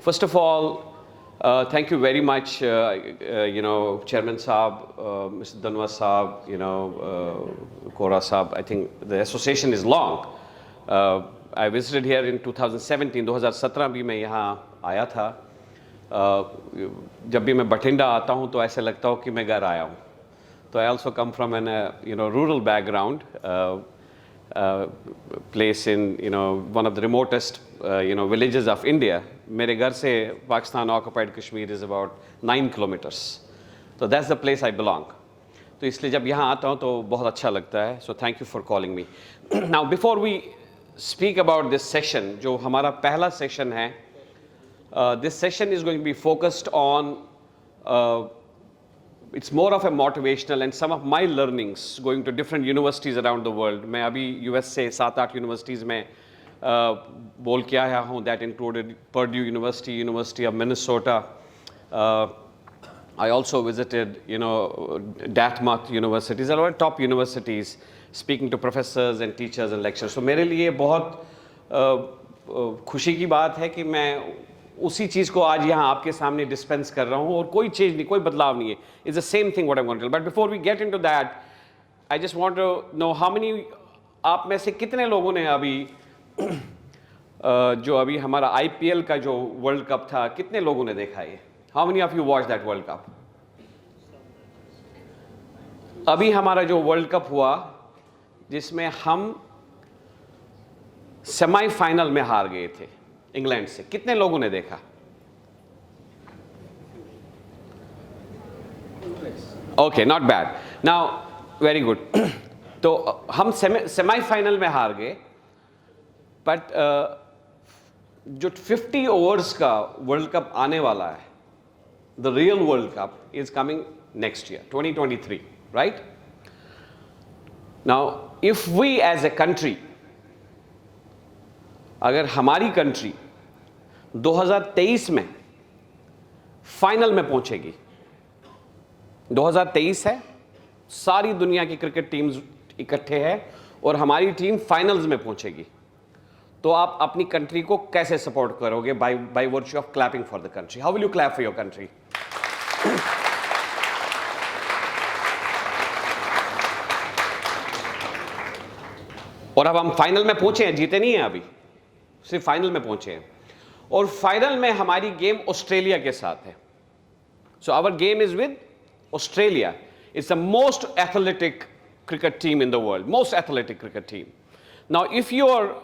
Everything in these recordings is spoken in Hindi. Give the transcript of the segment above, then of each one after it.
First of all, thank you very much, Chairman Saab, Mr. Danwa Saab, Kora Saab. I think the association is long. I visited here in 2017, 2017 भी मैं यहाँ आया था. जब भी मैं बठिंडा आता हूँ तो ऐसे लगता हो कि मैं घर आया हूँ. So I also come from an rural background, place in one of the remotest villages of India. मेरे घर से Pakistan occupied Kashmir is about 9 kilometers. So that's the place I belong. तो इसलिए जब यहाँ आता हूँ तो बहुत अच्छा लगता है. So thank you for calling me. Now before we speak about this session, जो हमारा पहला session है, this session is going to be focused on it's more of a motivational and some of my learnings going to different universities around the world. मैं अभी US से 7-8 universities में बोल के आया हूँ. That included Purdue University, University of Minnesota. I also visited, Dartmouth universities, a lot of top universities, speaking to professors and teachers and lecturers. So मेरे लिए बहुत खुशी की बात है कि मैं उसी चीज़ को आज यहाँ आपके सामने डिस्पेंस कर रहा हूँ और कोई चीज़ नहीं, कोई बदलाव नहीं है. It's the same thing what I'm going to tell. But before we get into that, I just want to know how many आप में से कितने लोगों ने अभी जो अभी हमारा IPL का जो वर्ल्ड कप था, कितने लोगों ने देखा है? How many of you watched that World Cup? अभी हमारा जो वर्ल्ड कप हुआ जिसमें हम सेमीफाइनल में हार गए थे इंग्लैंड से, कितने लोगों ने देखा? Okay, not bad. Now very good. तो हम सेमीफाइनल में हार गए, बट जो 50 ओवर्स का वर्ल्ड कप आने वाला है, the real World Cup is coming next year, 2023, right? Now, if we as a country, अगर हमारी कंट्री 2023 में फाइनल में पहुंचेगी, 2023 है, सारी दुनिया की क्रिकेट टीम्स इकट्ठे हैं और हमारी टीम फाइनल्स में पहुंचेगी, तो आप अपनी कंट्री को कैसे सपोर्ट करोगे? By virtue of clapping for the country. How will you clap for your country? और अब हम फाइनल में पहुंचे हैं, जीते नहीं हैं अभी, सिर्फ फाइनल में पहुंचे हैं. और फाइनल में हमारी गेम ऑस्ट्रेलिया के साथ है. So our game is with Australia. It's the most athletic cricket team in the world, most athletic cricket team. Now if your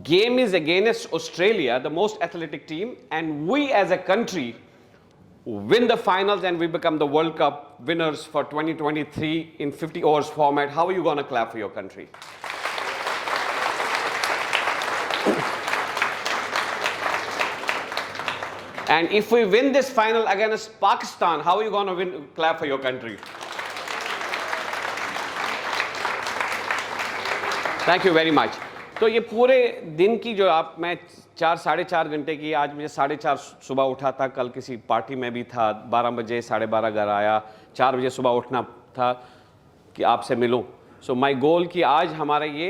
game is against Australia, the most athletic team, and we as a country win the finals and we become the World Cup winners for 2023 in 50 overs format, how are you going to clap for your country? And if we win this final against Pakistan, how are you going to clap for your country? Thank you very much. तो ये पूरे दिन की जो मैं 4-4.5 घंटे की, आज मुझे 4:30 सुबह उठा था, कल किसी पार्टी में भी था, 12 बजे 12:30 घर आया, 4 बजे सुबह उठना था कि आपसे मिलूं. सो माय गोल कि आज हमारा ये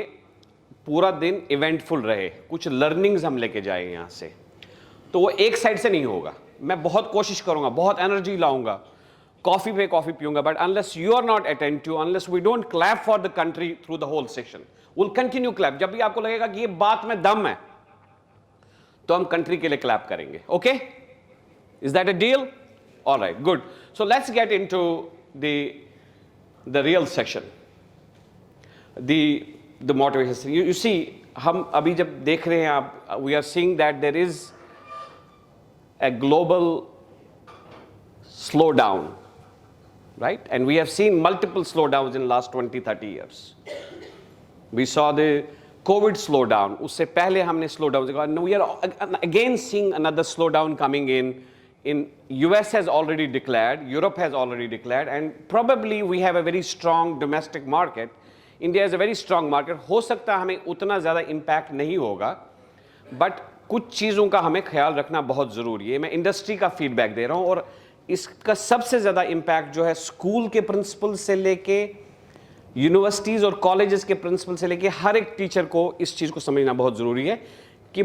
पूरा दिन इवेंटफुल रहे, कुछ लर्निंग्स हम लेके जाए यहाँ से. तो वो एक साइड से नहीं होगा, मैं बहुत कोशिश करूँगा, बहुत एनर्जी लाऊंगा, कॉफ़ी पे कॉफ़ी पीऊँगा, but unless you are not attentive, unless we don't clap for the country through the whole session, we'll continue clap. जब भी आपको लगेगा कि ये बात में दम है तो हम कंट्री के लिए क्लैप करेंगे. Okay, is that a deal? Alright, good. So let's get into the real session, the motivation. You see, हम अभी जब देख रहे हैं, आप, we are seeing that there is a global slow down, right? And we have seen multiple slowdowns in the last 20-30 years. We saw the COVID slowdown. उससे पहले हमने slowdown देखा. Now we are again seeing another slowdown coming in. US has already declared, Europe has already declared, and probably we have a very strong domestic market. India is a very strong market. हो सकता है हमें उतना ज़्यादा impact नहीं होगा, but कुछ चीज़ों का हमें ख्याल रखना बहुत ज़रूरी है. मैं इंडस्ट्री का फीडबैक दे रहा हूँ, और इसका सबसे ज़्यादा इम्पैक्ट जो है स्कूल के प्रिंसिपल से लेके यूनिवर्सिटीज़ और कॉलेजेस के प्रिंसिपल से लेके हर एक टीचर को इस चीज़ को समझना बहुत ज़रूरी है कि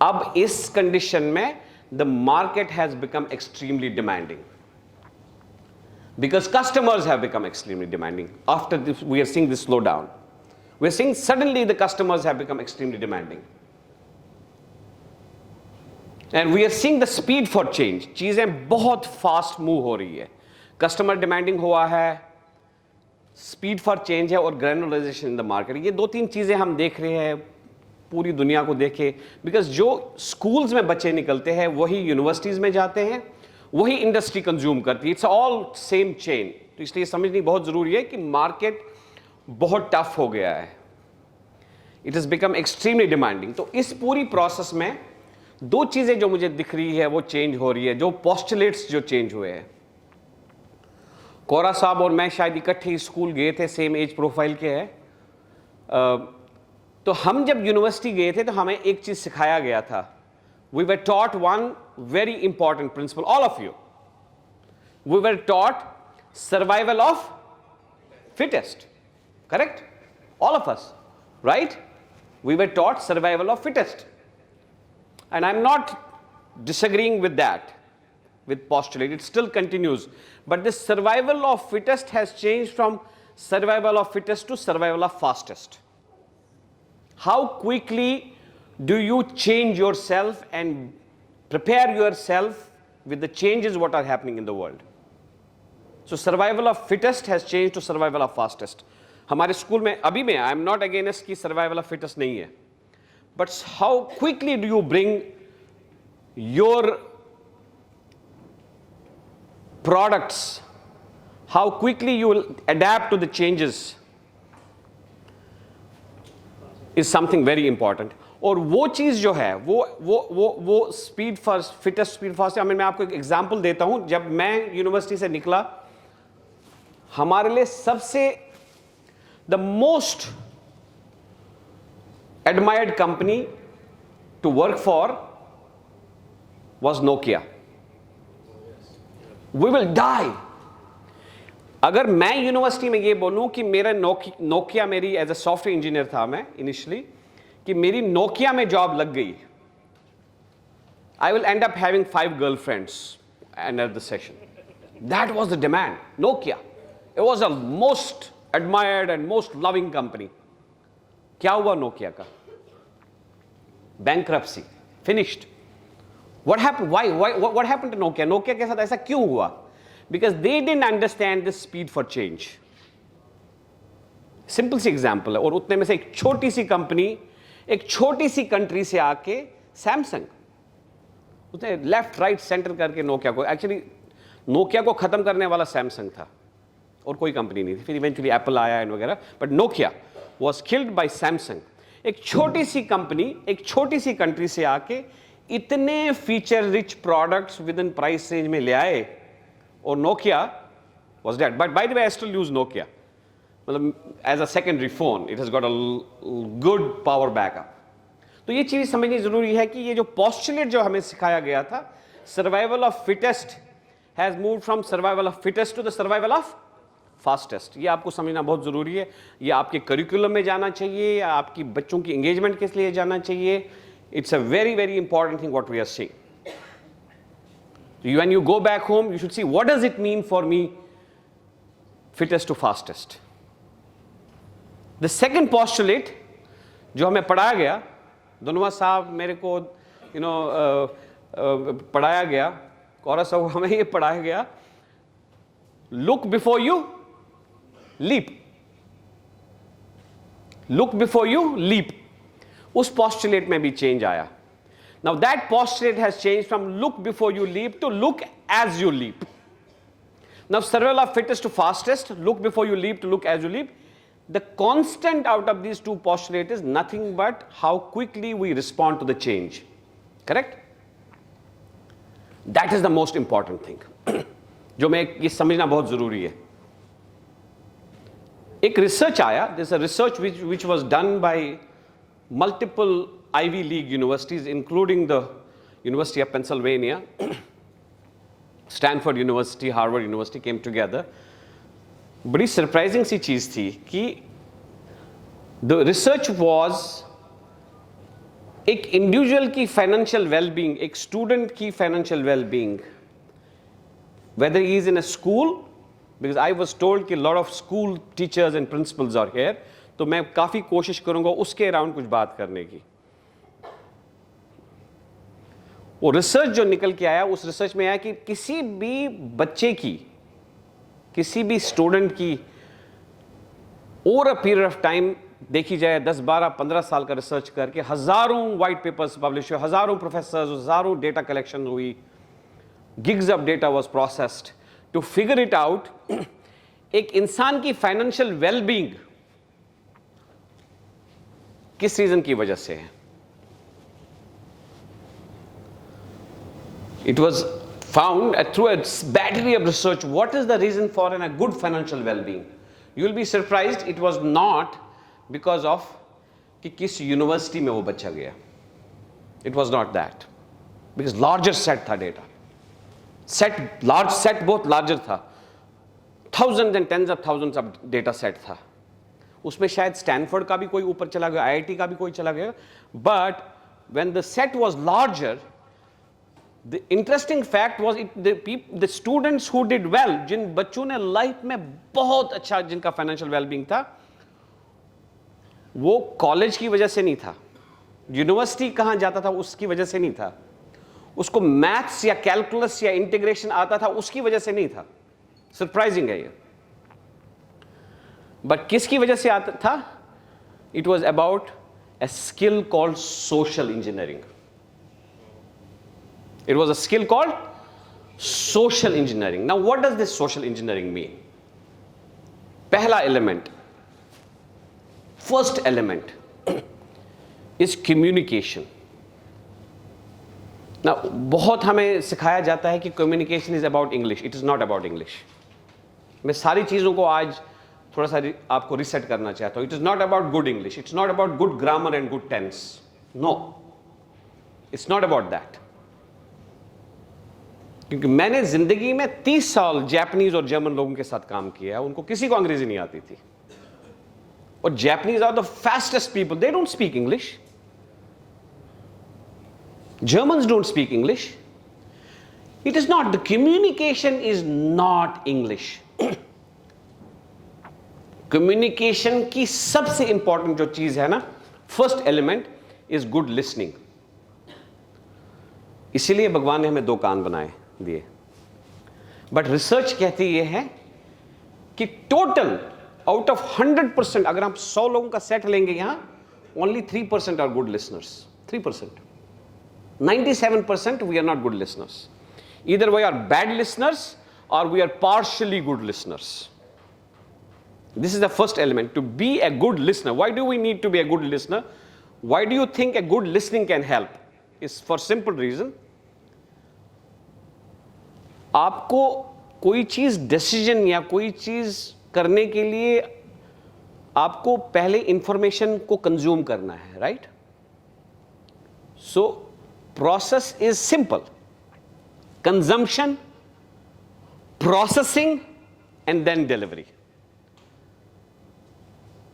अब इस कंडीशन में the market has become extremely demanding because customers have become extremely demanding. After this, we are seeing this slowdown. We are seeing suddenly the customers have become extremely demanding. And we are seeing the speed for change. चीज़ें बहुत fast move हो रही है. Customer demanding हुआ है, speed for change है और granularization in the market. ये दो तीन चीज़ें हम देख रहे हैं पूरी दुनिया को देखे. Because जो schools में बच्चे निकलते हैं वही universities में जाते हैं, वही इंडस्ट्री कंज्यूम करती है. It's all same chain. तो इसलिए समझनी बहुत जरूरी है कि मार्केट बहुत टफ हो गया है. It has become extremely demanding. तो इस पूरी प्रोसेस में दो चीजें जो मुझे दिख रही है वो चेंज हो रही है, जो पोस्टुलेट्स जो चेंज हुए हैं. कोरा साहब और मैं शायद इकट्ठे स्कूल गए थे, सेम एज प्रोफाइल के हैं. तो हम जब यूनिवर्सिटी गए थे तो हमें एक चीज सिखाया गया था. We were taught one very important principle, all of you. We were taught survival of fittest. Correct? All of us, right? We were taught survival of fittest. And I'm not disagreeing with that, with postulate. It still continues. But this survival of fittest has changed from survival of fittest to survival of fastest. How quickly do you change yourself and prepare yourself with the changes what are happening in the world? So survival of fittest has changed to survival of fastest. हमारे स्कूल में अभी में I am not against कि survival of fittest नहीं है, but how quickly do you bring your products, how quickly you will adapt to the changes is something very important. और वो चीज़ जो है वो speed first, fittest speed fast. मैं आपको एक एग्जांपल देता हूँ. जब मैं यूनिवर्सिटी से निकला, हमारे लिए सबसे the most admired company to work for was Nokia. We will die. अगर मैं यूनिवर्सिटी में ये बोलूं कि मेरा नोकिया मेरी एज ए सॉफ्टवेयर इंजीनियर था मैं इनिशियली, कि मेरी नोकिया में जॉब लग गई, I will end up having 5 girlfriends and at the session. That was the demand. Nokia, it was the most admired and most loving company. क्या हुआ नोकिया का? Bankruptcy, finished. What happened? Why what happened to Nokia? Nokia के साथ ऐसा क्यों हुआ? Because they didn't understand the speed for change. Simple सी एग्जाम्पल है. और उतने में से एक छोटी सी कंपनी, एक छोटी सी कंट्री से आके सैमसंग, उसने लेफ्ट राइट सेंटर करके नोकिया को, एक्चुअली नोकिया को खत्म करने वाला सैमसंग था और कोई कंपनी नहीं थी. फिर इवेंचुअली एप्पल आया एंड वगैरह, but Nokia was killed by Samsung. एक छोटी सी कंपनी, एक छोटी सी कंट्री से आके इतने feature rich products within price range में ले आए, और Nokia was dead. But by the way I still use Nokia. मतलब as a secondary phone, it has got a good power backup. तो ये चीज़ समझनी जरूरी है कि ये जो पोस्टुलेट जो हमें सिखाया गया था, survival of fittest has moved from survival of fittest to the survival of fastest. ये आपको समझना बहुत जरूरी है. ये आपके करिकुलम में जाना चाहिए, या आपकी बच्चों की एंगेजमेंट के लिए जाना चाहिए. It's a very very important thing what we are seeing. When you go back home, you should see what does it mean for me, fittest to fastest. The second postulate जो हमें पढ़ाया गया, दोनों साहब मेरे को पढ़ाया गया, कोरा साहब हमें ये पढ़ाया गया, look before you leap. Look before you leap. उस postulate में भी change आया. Now that postulate has changed from look before you leap to look as you leap. Now survival of fittest to fastest, look before you leap to look as you leap. The constant out of these two postulates is nothing but how quickly we respond to the change. Correct? That is the most important thing. जो मैं ये समझना बहुत जरूरी है. एक रिसर्च आया, there's a research which was done by multiple Ivy League universities, including the University of Pennsylvania, Stanford University, Harvard University came together. बड़ी सरप्राइजिंग सी चीज़ थी कि the research was एक इंडिविजुअल की फाइनेंशियल वेलबींग, एक स्टूडेंट की financial wellbeing, whether he is in a school, because I was told कि lot of school teachers and principals are here, तो मैं काफ़ी कोशिश करूँगा उसके अराउंड कुछ बात करने की। वो रिसर्च जो निकल के आया, उस रिसर्च में आया कि किसी भी बच्चे की, किसी भी स्टूडेंट की over a period of time देखी जाए, 10, 12, 15 साल का रिसर्च करके हजारों वाइट पेपर्स पब्लिश हुए, हजारों प्रोफेसर्स, हजारों डेटा कलेक्शन हुई, gigs of data was processed to figure it out एक इंसान की फाइनेंशियल वेलबींग किस रीजन की वजह से है। It was found through a battery of research what is the reason for a good financial well-being. You will be surprised it was not because of कि किस यूनिवर्सिटी में वो बच्चा गया. It was not that, because larger set था डेटा, large set बहुत larger था, thousands and tens of thousands of data set था. उसमें शायद स्टैनफोर्ड का भी कोई ऊपर चला गया, आईआईटी का भी कोई चला गया, but when the set was larger, the interesting fact was the students who did well, जिन बच्चों ने लाइफ में बहुत अच्छा, जिनका फाइनेंशियल वेलबींग था, वो कॉलेज की वजह से नहीं था, यूनिवर्सिटी कहाँ जाता था उसकी वजह से नहीं था, उसको मैथ्स या कैलकुलस या इंटीग्रेशन आता था उसकी वजह से नहीं था. सरप्राइजिंग है ये. बट किसकी वजह से आता था? It was about a skill called social engineering. It was a skill called social engineering. Now, what does this social engineering mean? पहला element, first element is communication. Now, बहुत हमें सिखाया जाता है कि communication is about English. It is not about English. मैं सारी चीज़ों को आज थोड़ा सा आपको रिसेट करना चाहता हूँ. It is not about good English, it's not about good grammar and good tense. No, it's not about that. क्योंकि मैंने जिंदगी में 30 साल जापानीज और जर्मन लोगों के साथ काम किया, उनको किसी को अंग्रेजी नहीं आती थी. और Japanese are the fastest people, they don't speak English. Germans don't speak English. It is not, the communication is not English. Communication की सबसे इंपॉर्टेंट जो चीज है ना, first element is good listening. इसीलिए भगवान ने हमें 2 कान बनाए दिए. बट रिसर्च कहती ये है कि टोटल आउट ऑफ 100%, अगर हम 100 लोगों का सेट लेंगे यहां, only 3% are good listeners. 3%. 97% we are not good listeners. Either we are bad listeners और we are partially good listeners. This is the first element, to be a good listener. Why do we need to be a good listener? Why do you think a good listening can help? It's for simple reason. आपको कोई चीज डिसीजन या कोई चीज करने के लिए आपको पहले इंफॉर्मेशन को कंज्यूम करना है, right? So process is simple: consumption, processing and then delivery.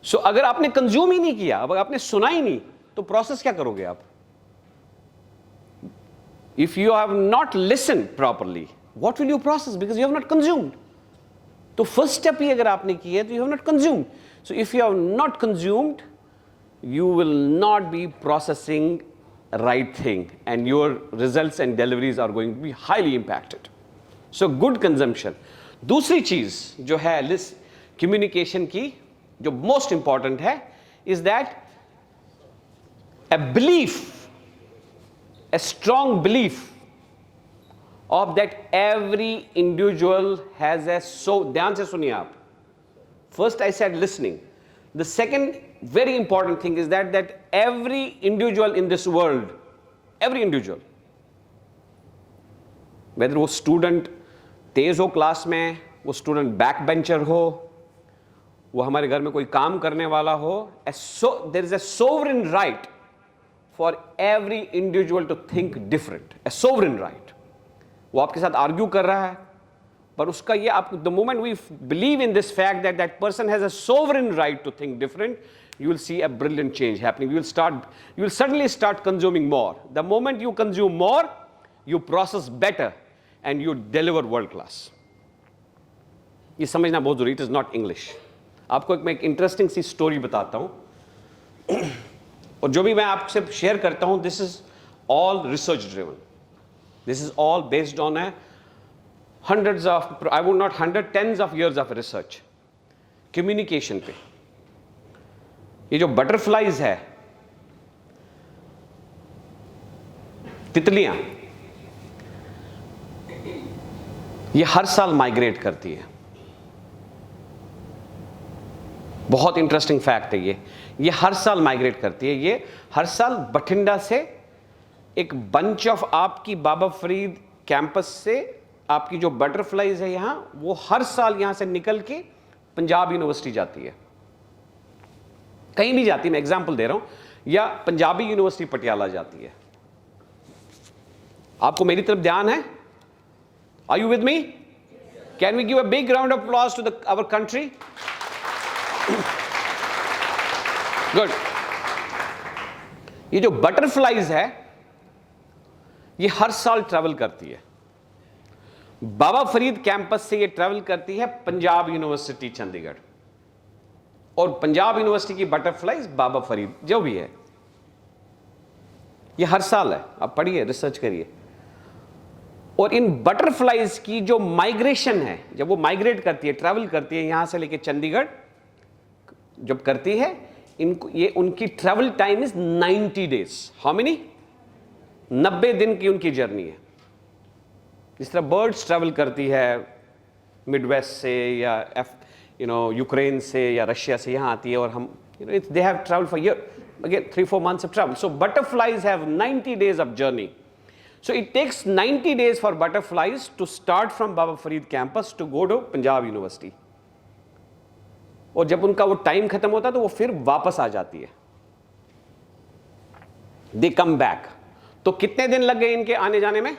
So अगर आपने कंज्यूम ही नहीं किया, अगर आपने सुना ही नहीं, तो प्रोसेस क्या करोगे आप? If you have not listen properly, what will you process? Because you have not consumed. तो फर्स्ट स्टेप ही अगर आपने किया तो you have not consumed. So if you have not consumed, you will not be processing right thing and your results and deliveries are going to be highly impacted. So good consumption. दूसरी चीज जो है कम्युनिकेशन की, जो मोस्ट इंपॉर्टेंट है, is that a belief, a strong belief of that every individual has a ध्यान से सुनिए आप. First I said listening. The second very important thing is that every individual in this world, every individual, whether वो स्टूडेंट तेज हो क्लास में, वो स्टूडेंट बैक बेंचर हो, वो हमारे घर में कोई काम करने वाला हो, there is a sovereign right for every individual to think different. A sovereign right. वो आपके साथ आर्ग्यू कर रहा है, पर उसका ये आप the moment we believe in this fact that that person has a sovereign right to think different, you will see a brilliant change happening. You will suddenly start consuming more. The moment you consume more, you process better and you deliver world class. ये समझना बहुत जरूरी, it is not English. आपको मैं एक इंटरेस्टिंग सी स्टोरी बताता हूं, और जो भी मैं आपसे शेयर करता हूं, this is all research driven. This is all based on hundreds of, I would not hundred, tens of years of research. Communication पे ये जो बटरफ्लाइज है, तितलियां, ये हर साल माइग्रेट करती है। बहुत इंटरेस्टिंग फैक्ट है ये हर साल माइग्रेट करती है। ये हर साल बठिंडा से एक बंच ऑफ आपकी बाबा फरीद कैंपस से आपकी जो बटरफ्लाइज है यहां, वो हर साल यहां से निकल के पंजाब यूनिवर्सिटी जाती है, कहीं भी जाती है, मैं एग्जांपल दे रहा हूं, या पंजाबी यूनिवर्सिटी पटियाला जाती है। आपको मेरी तरफ ध्यान है? Are you with me? Can we give a big round of applause to our country? Good. ये जो बटरफ्लाइज है ये हर साल ट्रैवल करती है। बाबा फरीद कैंपस से ये ट्रैवल करती है पंजाब यूनिवर्सिटी चंडीगढ़, और पंजाब यूनिवर्सिटी की बटरफ्लाइज बाबा फरीद जो भी है, ये हर साल है। आप पढ़िए, रिसर्च करिए। और इन बटरफ्लाइज की जो माइग्रेशन है, जब वो माइग्रेट करती है, ट्रैवल करती है यहां से लेके चंडीगढ़, जब करती है, इनको ये उनकी travel time is 90 days. How many? 90 दिन की उनकी जर्नी है। जिस तरह बर्ड्स ट्रैवल करती है मिडवेस्ट से या यूक्रेन से या रशिया से यहां आती है, और हम they have traveled for year, again 3-4 months of travel. So butterflies have 90 days of journey. So it takes 90 days for butterflies to start from Baba Farid campus to go to Punjab University. और जब उनका वो टाइम खत्म होता है तो वो फिर वापस आ जाती है, they come back. तो कितने दिन लग गए इनके आने जाने में?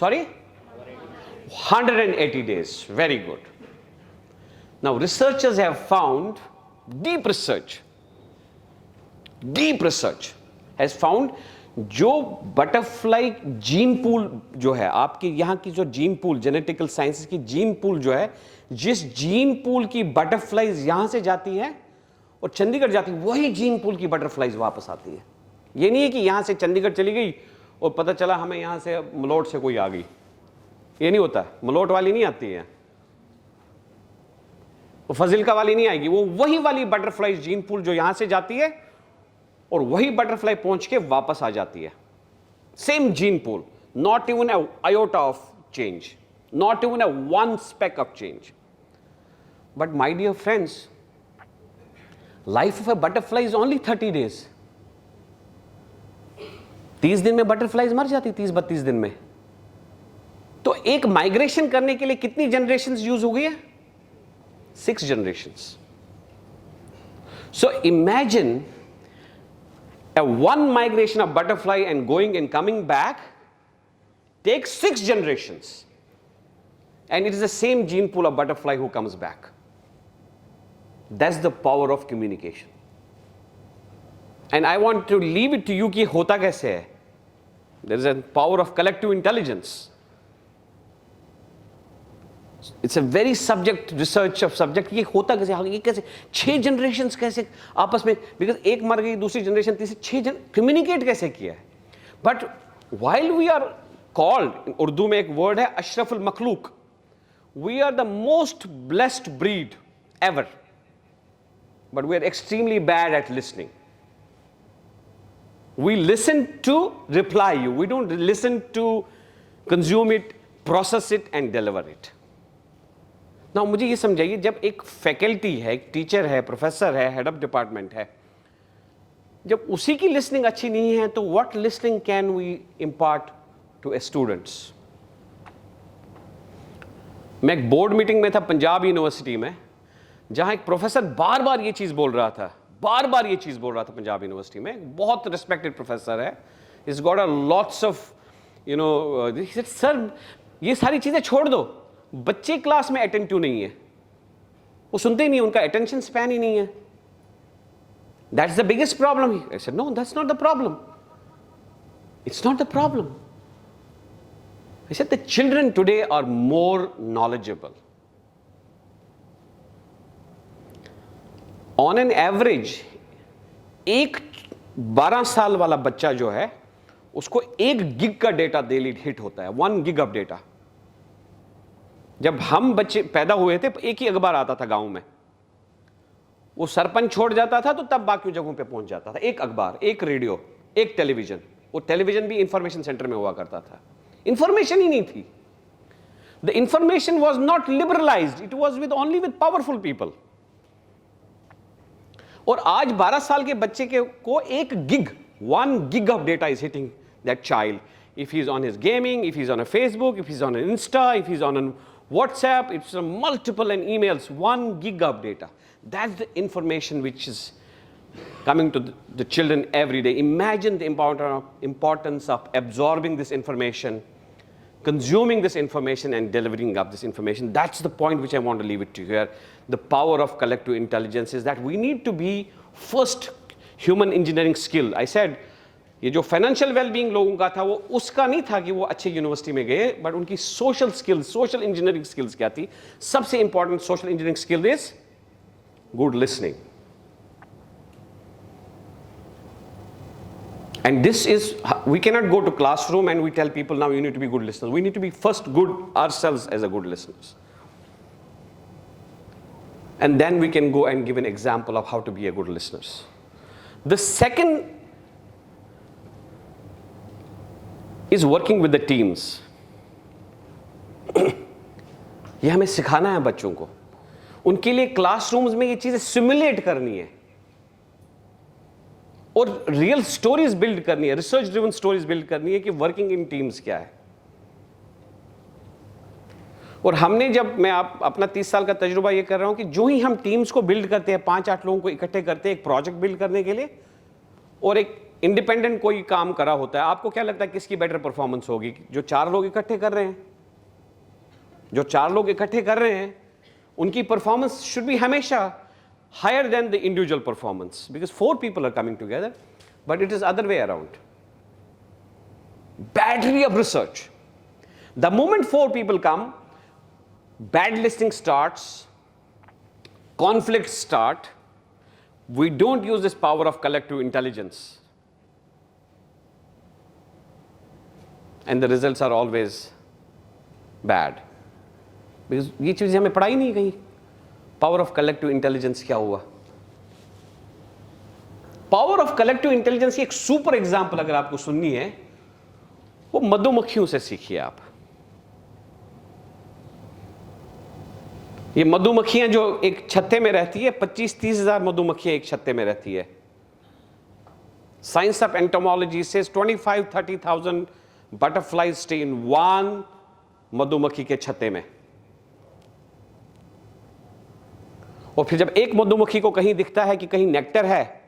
Sorry? 180 days. Very good. Now researchers have found, deep research has found, जो बटरफ्लाई जीन पूल जो है आपकी यहाँ की, जो जीन पूल, जेनेटिकल साइंसेस की जीन पूल जो है, जिस जीन पूल की बटरफ्लाइज यहां से जाती हैं और चंडीगढ़ जाती है, वही जीन पूल की बटरफ्लाइज वापस आती है। ये नहीं है कि यहां से चंडीगढ़ चली गई और पता चला हमें यहां से मलोट से कोई आ गई, ये नहीं होता। मलोट वाली नहीं आती है, वो फजिल्का वाली नहीं आएगी, वो वही वाली बटरफ्लाई जीन पूल जो यहां से जाती है और वही बटरफ्लाई पहुंच के वापस आ जाती है। Same gene pool, not even a iota of change, not even a one speck of change. But my dear friends, life of a butterfly is only 30 days. 30 दिन में बटरफ्लाइज मर जाती, 30-32 दिन में। तो एक माइग्रेशन करने के लिए कितनी जनरेशंस यूज हो गई है? 6 generations. So imagine one migration of butterfly and going and coming back takes 6 generations, and it is the same gene pool of butterfly who comes back. That's the power of communication. And I want to leave it to you कि होता कैसे है. There is a power of collective intelligence. It's a very subject research of subject. ये होता कैसे, ये कैसे 6 generations कैसे आपस में, because एक मर गई, दूसरी generation, तीसरी, 6 communicate कैसे किया है. But while we are called, Urdu में एक word है अशरफुल मखलूक, we are the most blessed breed ever, but we are extremely bad at listening. We listen to reply you, we don't listen to consume it, process it and deliver it. Now मुझे ये समझाइए, जब एक फैकल्टी है, एक टीचर है, प्रोफेसर है, हेड ऑफ डिपार्टमेंट है, जब उसी की लिसनिंग अच्छी नहीं है, तो what listening can we impart to a students? मैं एक बोर्ड मीटिंग में था पंजाब यूनिवर्सिटी में, जहां एक प्रोफेसर बार बार ये चीज बोल रहा था, पंजाब यूनिवर्सिटी में, बहुत रिस्पेक्टेड प्रोफेसर है, is got a lots of sir ये सारी चीजें छोड़ दो, बच्चे क्लास में अटेंटिव नहीं है, वो सुनते ही नहीं, उनका अटेंशन स्पैन ही नहीं है. That's the biggest problem. I said, no, that's not the problem. It's not the problem. I said, the children today are more knowledgeable. On an average, एक 12 साल वाला बच्चा जो है उसको 1 गिग का डेटा डेली हिट होता है, 1 गिग ऑफ डेटा. जब हम बच्चे पैदा हुए थे एक ही अखबार आता था गांव में, वो सरपंच छोड़ जाता था तो तब बाकी जगहों पे पहुंच जाता था. एक अखबार, एक रेडियो, एक टेलीविजन. वो टेलीविजन भी इंफॉर्मेशन सेंटर में हुआ करता था. इंफॉर्मेशन ही नहीं थी. The information was not liberalized, it was with only with powerful people. और आज 12 साल के बच्चे को 1 gig, 1 gig of data is hitting that child. If he is on his gaming, if he is on a Facebook, if he is on an Insta, if he is on WhatsApp, it's multiple and emails, 1 gig of data. That's the information which is coming to the children every day. Imagine the importance of absorbing this information, consuming this information and delivering up this information. That's the point which I want to leave it to here. The power of collective intelligence is that we need to be first human engineering skill. I said, ये जो फाइनेंशियल वेलबींग लोगों का था वो उसका नहीं था कि वो अच्छे यूनिवर्सिटी में गए, बट उनकी social skills, social engineering skills क्या थी. सबसे important social engineering skill is good listening. And this is, we cannot go to classroom and we tell people now you need to be good listeners. We need to be first good ourselves as a good listeners. And then we can go and give an example of how to be a good listeners. The second is working with the teams. ये हमें सिखाना है बच्चों को. उनके लिए क्लासरूम्स में ये चीजें सिमुलेट करनी है और रियल स्टोरीज बिल्ड करनी है, रिसर्च ड्रिवन स्टोरीज बिल्ड करनी है कि वर्किंग इन टीम्स क्या है. और हमने जब, मैं अपना 30 साल का तजुर्बा ये कर रहा हूं कि जो ही हम टीम्स को बिल्ड करते हैं, 5-8 लोगों को इकट्ठे करते हैं एक प्रोजेक्ट बिल्ड करने के लिए, और एक इंडिपेंडेंट कोई काम करा होता है, आपको क्या लगता है किसकी बेटर परफॉर्मेंस होगी? जो 4 लोग इकट्ठे कर रहे हैं. जो 4 लोग इकट्ठे कर रहे हैं उनकी परफॉर्मेंस शुड बी हमेशा higher than the individual performance, because 4 people are coming together, but it is other way around. Battery of research. The moment 4 people come, bad listening starts, conflicts start. We don't use this power of collective intelligence, and the results are always bad, because ये चीजें हमें पढ़ाई नहीं कहीं. पावर ऑफ कलेक्टिव इंटेलिजेंस क्या हुआ? पावर ऑफ कलेक्टिव इंटेलिजेंस की एक सुपर एग्जांपल अगर आपको सुननी है, वो मधुमक्खियों से सीखिए आप. ये मधुमक्खियां जो एक छत्ते में रहती है, 25-30 हजार मधुमक्खियां एक छत्ते में रहती है. साइंस ऑफ एंटोमोलॉजी से 25-30,000 बटरफ्लाइज स्टे इन 1 मधुमक्खी के छत्ते में. और फिर जब एक मधुमक्खी को कहीं दिखता है कि कहीं नेक्टर है,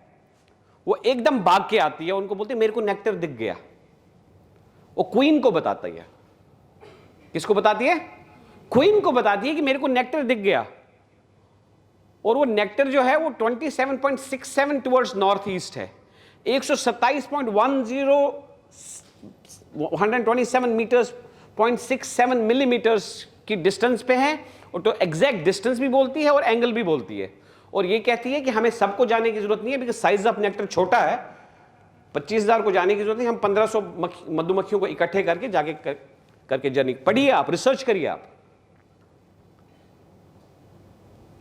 वो एकदम भाग के आती है, उनको बोलती है मेरे को नेक्टर दिख गया. वो क्वीन को बताती है. किसको बताती है? क्वीन को बताती है कि मेरे को नेक्टर दिख गया. और वो नेक्टर जो है वो 27.67 टुवर्ड्स नॉर्थ ईस्ट है, 127 मीटर्स 0.67 मिलीमीटर्स की डिस्टेंस पे है. और तो एग्जैक्ट डिस्टेंस भी बोलती है और एंगल भी बोलती है. और ये कहती है कि हमें सबको जाने की जरूरत नहीं है, बिकॉज साइज ऑफ नेक्टर छोटा है. 25,000 को जाने की जरूरत नहीं, हम 1500 मधुमक्खियों को इकट्ठे करके जाके करके जर्नी. पढ़िए आप, रिसर्च करिए आप.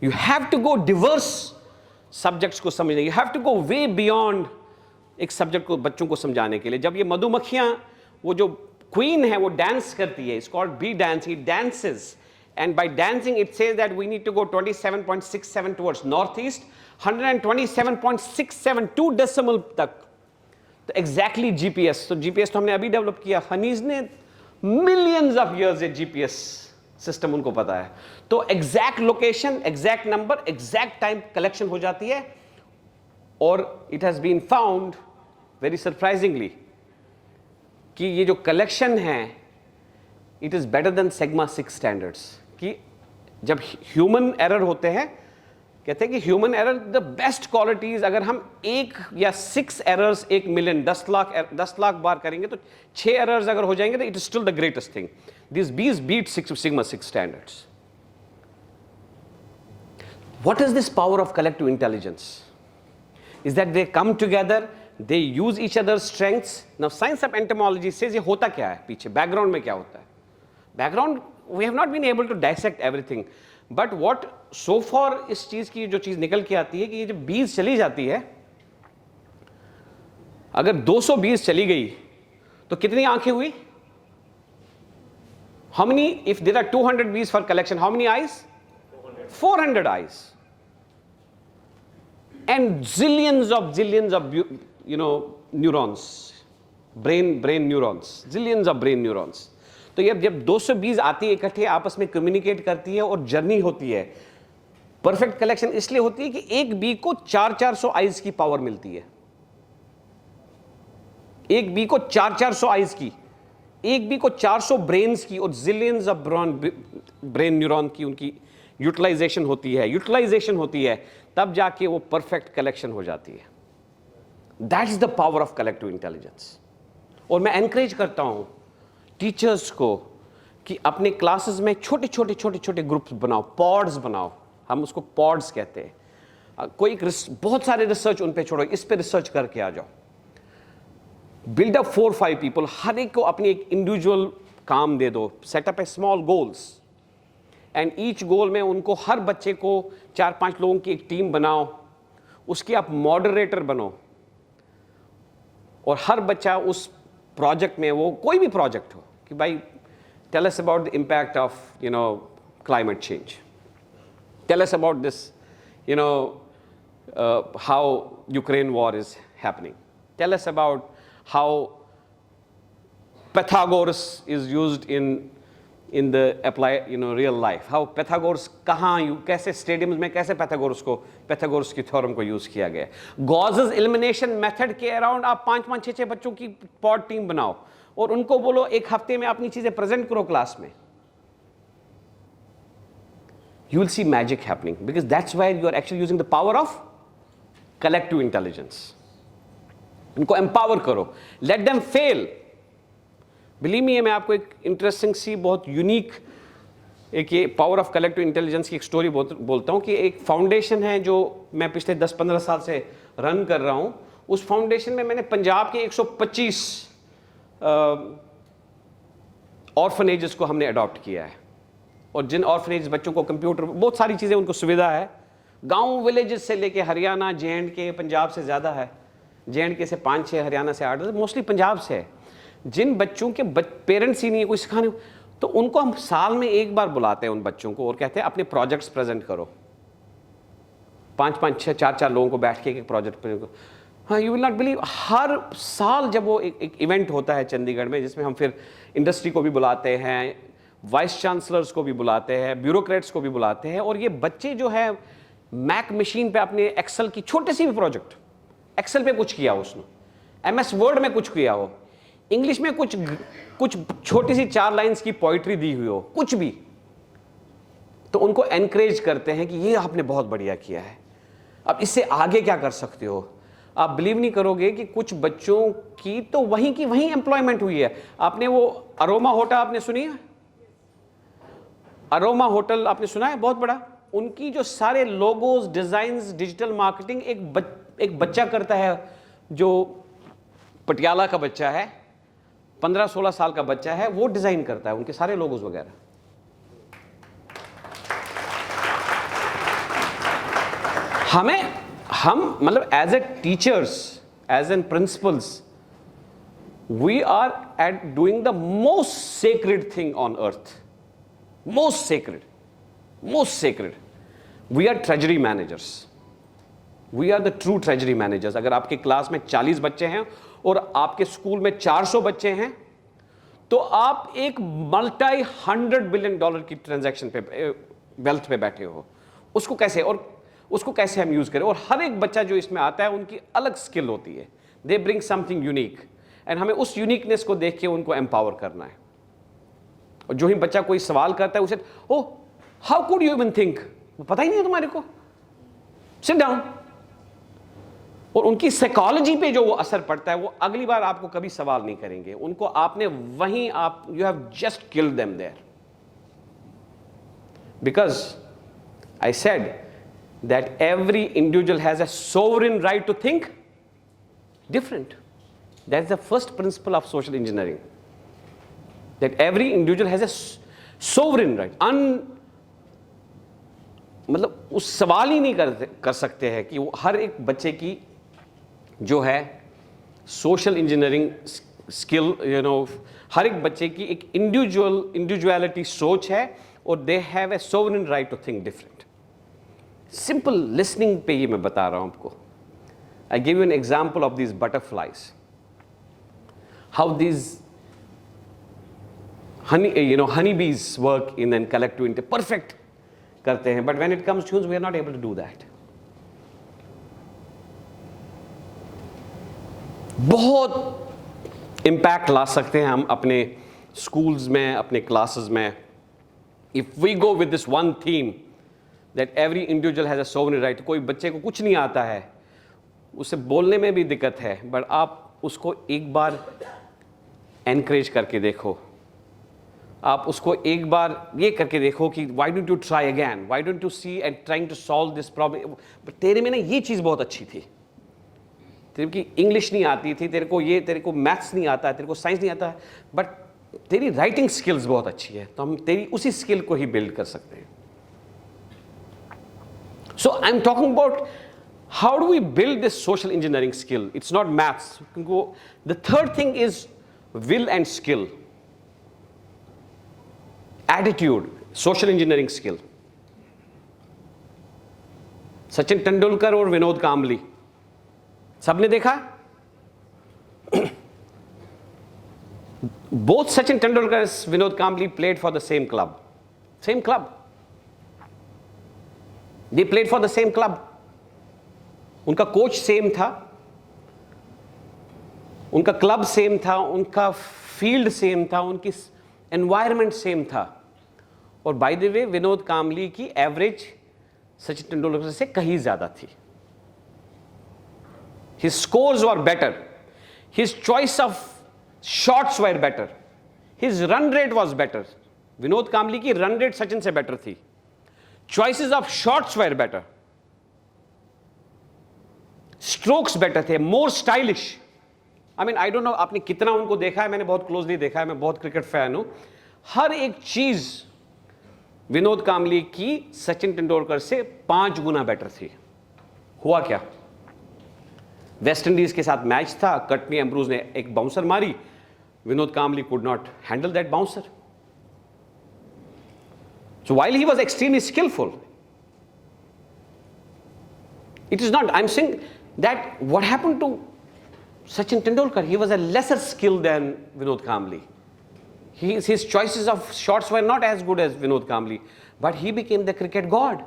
You have to go diverse subjects को समझने, you have to go way beyond एक सब्जेक्ट को बच्चों को समझाने के लिए. जब ये मधुमक्खियां, वो जो क्वीन है वो डांस करती है, it's called bee dance, he dances. And by dancing, it says that we need to go 27.67 towards northeast, 127.67 2 decimal तक. तो exactly GPS. तो GPS तो हमने अभी डेवलप किया. हनीज ने millions of years ये GPS सिस्टम उनको पता है. तो exact location, exact number, exact time collection हो जाती है. और it has been found very surprisingly कि ये जो कलेक्शन है it is better than sigma 6 standards. कि जब ह्यूमन एरर होते हैं, कहते हैं कि human error the best qualities, अगर हम 1 या 6 एरर्स 1 मिलियन 10 लाख बार करेंगे तो 6 एरर्स अगर हो जाएंगे तो it is still the greatest thing. This beats beat sigma 6 standards. What is this power of collective intelligence? Is that they come together, they use each other's strengths. Now science of entomology says ये होता क्या है पीछे, बैकग्राउंड में क्या होता है। Background we have not been able to dissect everything, but what so far इस चीज की जो चीज निकल के आती है कि ये जब बीज चली जाती है, अगर 200 बीज चली गई तो कितनी आंखें हुई? How many, if there are 200 bees for collection, how many eyes? 400 eyes. And zillions of you know neurons, brain neurons, zillions of brain neurons. तो ये जब 220 आती है इकट्ठे, आपस में कम्युनिकेट करती है और जर्नी होती है। परफेक्ट कलेक्शन इसलिए होती है कि एक बी को 400 आइज की पावर मिलती है। एक बी को 400 आइज की, एक बी को 400 ब्रेन्स की और जिलियंस ऑफ ब्रेन न्यूरॉन की उनकी यूटिलाइजेशन होती है, तब जाके वो परफेक्ट कलेक्शन हो जाती है। That is the power of collective intelligence. और मैं एनकरेज करता हूं टीचर्स को कि अपने क्लासेस में छोटे ग्रुप्स बनाओ, पॉड्स बनाओ। हम उसको पॉड्स कहते हैं। कोई बहुत सारे रिसर्च उन पे छोड़ो, इस पे रिसर्च करके आ जाओ। बिल्ड अप 4-5 पीपल, हर एक को अपनी एक इंडिविजुअल काम दे दो। Setup a small goals and each goal में उनको, हर बच्चे को 4-5 लोगों की एक टीम बनाओ, उसके आप मॉडरेटर बनो और हर बच्चा उस प्रोजेक्ट में, वो कोई भी प्रोजेक्ट हो, कि भाई tell us about the impact of climate change, tell us about this how Ukraine war is happening, tell us about how Pythagoras is used in the apply real life, how Pythagoras कहाँ कैसे स्टेडियम्स में कैसे Pythagoras की थ्योरम को यूज किया गया। Gauss's elimination मेथड के अराउंड आप 5-5, 6-6 बच्चों की पॉड टीम बनाओ और उनको बोलो एक हफ्ते में अपनी चीजें प्रेजेंट करो क्लास में। You will see magic happening because that's why you are actually using the power of collective intelligence. उनको एम्पावर करो, let them fail. Believe me, मैं आपको एक इंटरेस्टिंग सी बहुत यूनिक एक ये पावर ऑफ कलेक्टिव इंटेलिजेंस की एक स्टोरी बोलता हूँ कि एक फाउंडेशन है जो मैं पिछले 10-15 साल से रन कर रहा हूँ। उस फाउंडेशन में मैंने पंजाब के 125 ऑर्फनेजेस को हमने अडॉप्ट किया है। और जिन ऑर्फनेज बच्चों को कंप्यूटर, बहुत सारी चीज़ें उनको सुविधा है, गाँव विलेजेस से लेके हरियाणा, J&K, पंजाब से ज़्यादा है, J&K से 5-6, हरियाणा से 8, मोस्टली पंजाब से है। जिन बच्चों के पेरेंट्स ही नहीं है कोई सिखाने, तो उनको हम साल में एक बार बुलाते हैं उन बच्चों को और कहते हैं अपने प्रोजेक्ट्स प्रेजेंट करो। 5-5, 6, 4-4 लोगों को बैठ के एक प्रोजेक्ट प्रेजेंट करो। हाँ, यू विल नॉट बिलीव, हर साल जब वो एक इवेंट होता है चंडीगढ़ में, जिसमें हम फिर इंडस्ट्री को भी बुलाते हैं, वाइस चांसलर्स को भी बुलाते हैं, ब्यूरोक्रेट्स को भी बुलाते हैं, और ये बच्चे जो है मैक मशीन पे अपने एक्सेल की छोटे सी भी प्रोजेक्ट, एक्सेल पे कुछ किया हो उसने, MS वर्ड में कुछ किया हो, इंग्लिश में कुछ छोटी सी 4 लाइंस की पोइट्री दी हुई हो, कुछ भी, तो उनको एनकरेज करते हैं कि ये आपने बहुत बढ़िया किया है, अब इससे आगे क्या कर सकते हो। आप बिलीव नहीं करोगे कि कुछ बच्चों की तो वहीं की वहीं एम्प्लॉयमेंट हुई है। आपने वो अरोमा होटल आपने सुनी है? अरोमा होटल आपने सुना है, बहुत बड़ा। उनकी जो सारे लोगोज, डिजाइन्स, डिजिटल मार्केटिंग एक बच्चा करता है, जो पटियाला का बच्चा है, 15-16 साल का बच्चा है, वो डिजाइन करता है उनके सारे लोगोस वगैरह। हम मतलब as a teachers, as an principals, we are at doing the most sacred thing on earth, most sacred. We are treasury managers, we are the true treasury managers. अगर आपके क्लास में 40 बच्चे हैं और आपके स्कूल में 400 बच्चे हैं, तो आप एक $100 बिलियन की ट्रांजैक्शन पे, वेल्थ पे बैठे हो। उसको कैसे हम यूज करें। और हर एक बच्चा जो इसमें आता है, उनकी अलग स्किल होती है, they bring something unique, and हमें उस यूनिकनेस को देख के उनको एम्पावर करना है। और जो ही बच्चा कोई सवाल करता है उसे, oh how could you even think, पता ही नहीं है तुम्हारे को, सिट डाउन। और उनकी साइकोलॉजी पे जो वो असर पड़ता है, वो अगली बार आपको कभी सवाल नहीं करेंगे, उनको आपने वहीं आप you have just killed them there, because I said that every individual has a sovereign right to think different. That is the first principle of social engineering, that every individual has a sovereign right. मतलब उस सवाल ही नहीं कर सकते हैं कि वो हर एक बच्चे की जो है सोशल इंजीनियरिंग स्किल, हर एक बच्चे की एक इंडिविजुअलिटी सोच है, और they have a sovereign right to think different. Simple listening पे ये मैं बता रहा हूं आपको. I give you an example of these butterflies, how these honey bees work in an collective इंट परफेक्ट करते हैं, but when it comes to humans we are not able to do that. बहुत इम्पैक्ट ला सकते हैं हम अपने स्कूल्स में, अपने क्लासेस में, if we go with this one theme that every individual has a sovereign right. कोई बच्चे को कुछ नहीं आता है, उसे बोलने में भी दिक्कत है, बट आप उसको एक बार एनकरेज करके देखो, आप उसको एक बार ये करके देखो कि why don't you try again, why don't you see and trying to solve this problem. तेरे में ना ये चीज़ बहुत अच्छी थी, तेरे की इंग्लिश नहीं आती थी, तेरे को मैथ्स नहीं आता है, तेरे को साइंस नहीं आता है, बट तेरी राइटिंग स्किल्स बहुत अच्छी है, तो हम तेरी उसी स्किल को ही बिल्ड कर सकते हैं. So I am talking about how do we build this social engineering skill. It's not maths. The third thing is will and skill, attitude, social engineering skill. Sachin Tendulkar और विनोद कांबली सबने देखा. Both Sachin Tendulkar Vinod Kambli played for the same club. They played for the same club. उनका कोच सेम था, उनका क्लब सेम था, उनका फील्ड सेम था, उनकी एनवायरनमेंट सेम था. और बाय द वे विनोद कांबली की एवरेज सचिन तेंदुलकर से कहीं ज्यादा थी. His scores were better. His choice of shots were better. His run rate was better. Vinod Kambli की रन रेट सचिन से बेटर थी. Choices of shots were better. Strokes better थे, more stylish. I mean, I don't know आपने कितना उनको देखा है, मैंने बहुत क्लोजली देखा है, मैं बहुत क्रिकेट फैन हूं. हर एक चीज विनोद कांबली की सचिन तेंदुलकर से 5 गुना बेटर थी. हुआ क्या? वेस्ट इंडीज के साथ मैच था, कटनी एम्ब्रूज ने एक बाउंसर मारी, Vinod Kambli could not handle that bouncer. So while he was extremely skillful, it is not, I am saying that what happened to Sachin Tendulkar, he was a lesser skill than Vinod Kambli. His choices of shots were not as good as Vinod Kambli, but he became the cricket god.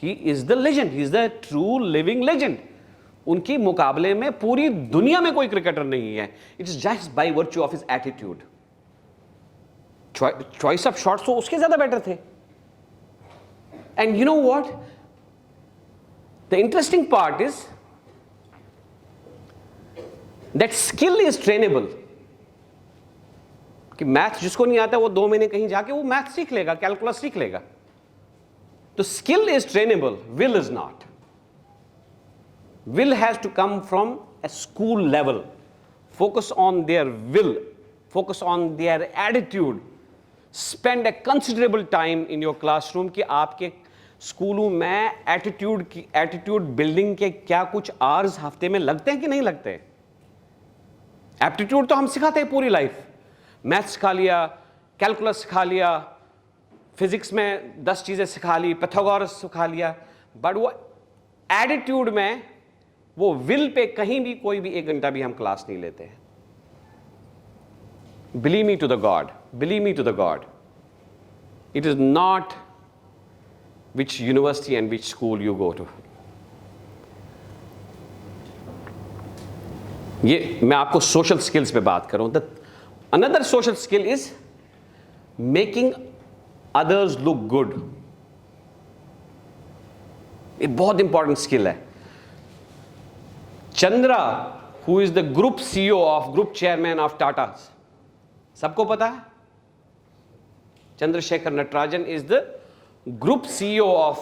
He is the legend. He is the true living legend. उनकी मुकाबले में पूरी दुनिया में कोई क्रिकेटर नहीं है. It is just by virtue of his attitude. Choice of shots तो उसके ज़्यादा better थे. And you know what? The interesting part is that skill is trainable. कि मैथ जिसको नहीं आता वो 2 महीने कहीं जाके वो मैथ सीख लेगा, कैलकुलस सीख लेगा. तो skill is trainable, will is not. Will has to come from a school level. Focus on their will, focus on their attitude. Spend a considerable time in your classroom कि आपके स्कूलों में एटीट्यूड बिल्डिंग के क्या कुछ आवर्स हफ्ते में लगते हैं कि नहीं लगते. एप्टीट्यूड तो हम सिखाते हैं पूरी लाइफ. मैथ्स सिखा लिया, कैलकुलस सिखा लिया, फिजिक्स में 10 चीजें सिखा ली, पैथागोरस सिखा लिया, बट वो एटीट्यूड में, वो विल पे कहीं भी कोई भी 1 घंटा भी हम क्लास नहीं लेते हैं. Believe me to the God, believe me to the God, it is not which university and which school you go to. ये मैं आपको सोशल स्किल्स पे बात करूं. Another social skill is making others look good, ये बहुत इंपॉर्टेंट स्किल है. Chandra, who is the group CEO of, group chairman of Tata, सबको पता है? Chandrasekhar Natarajan is the group CEO of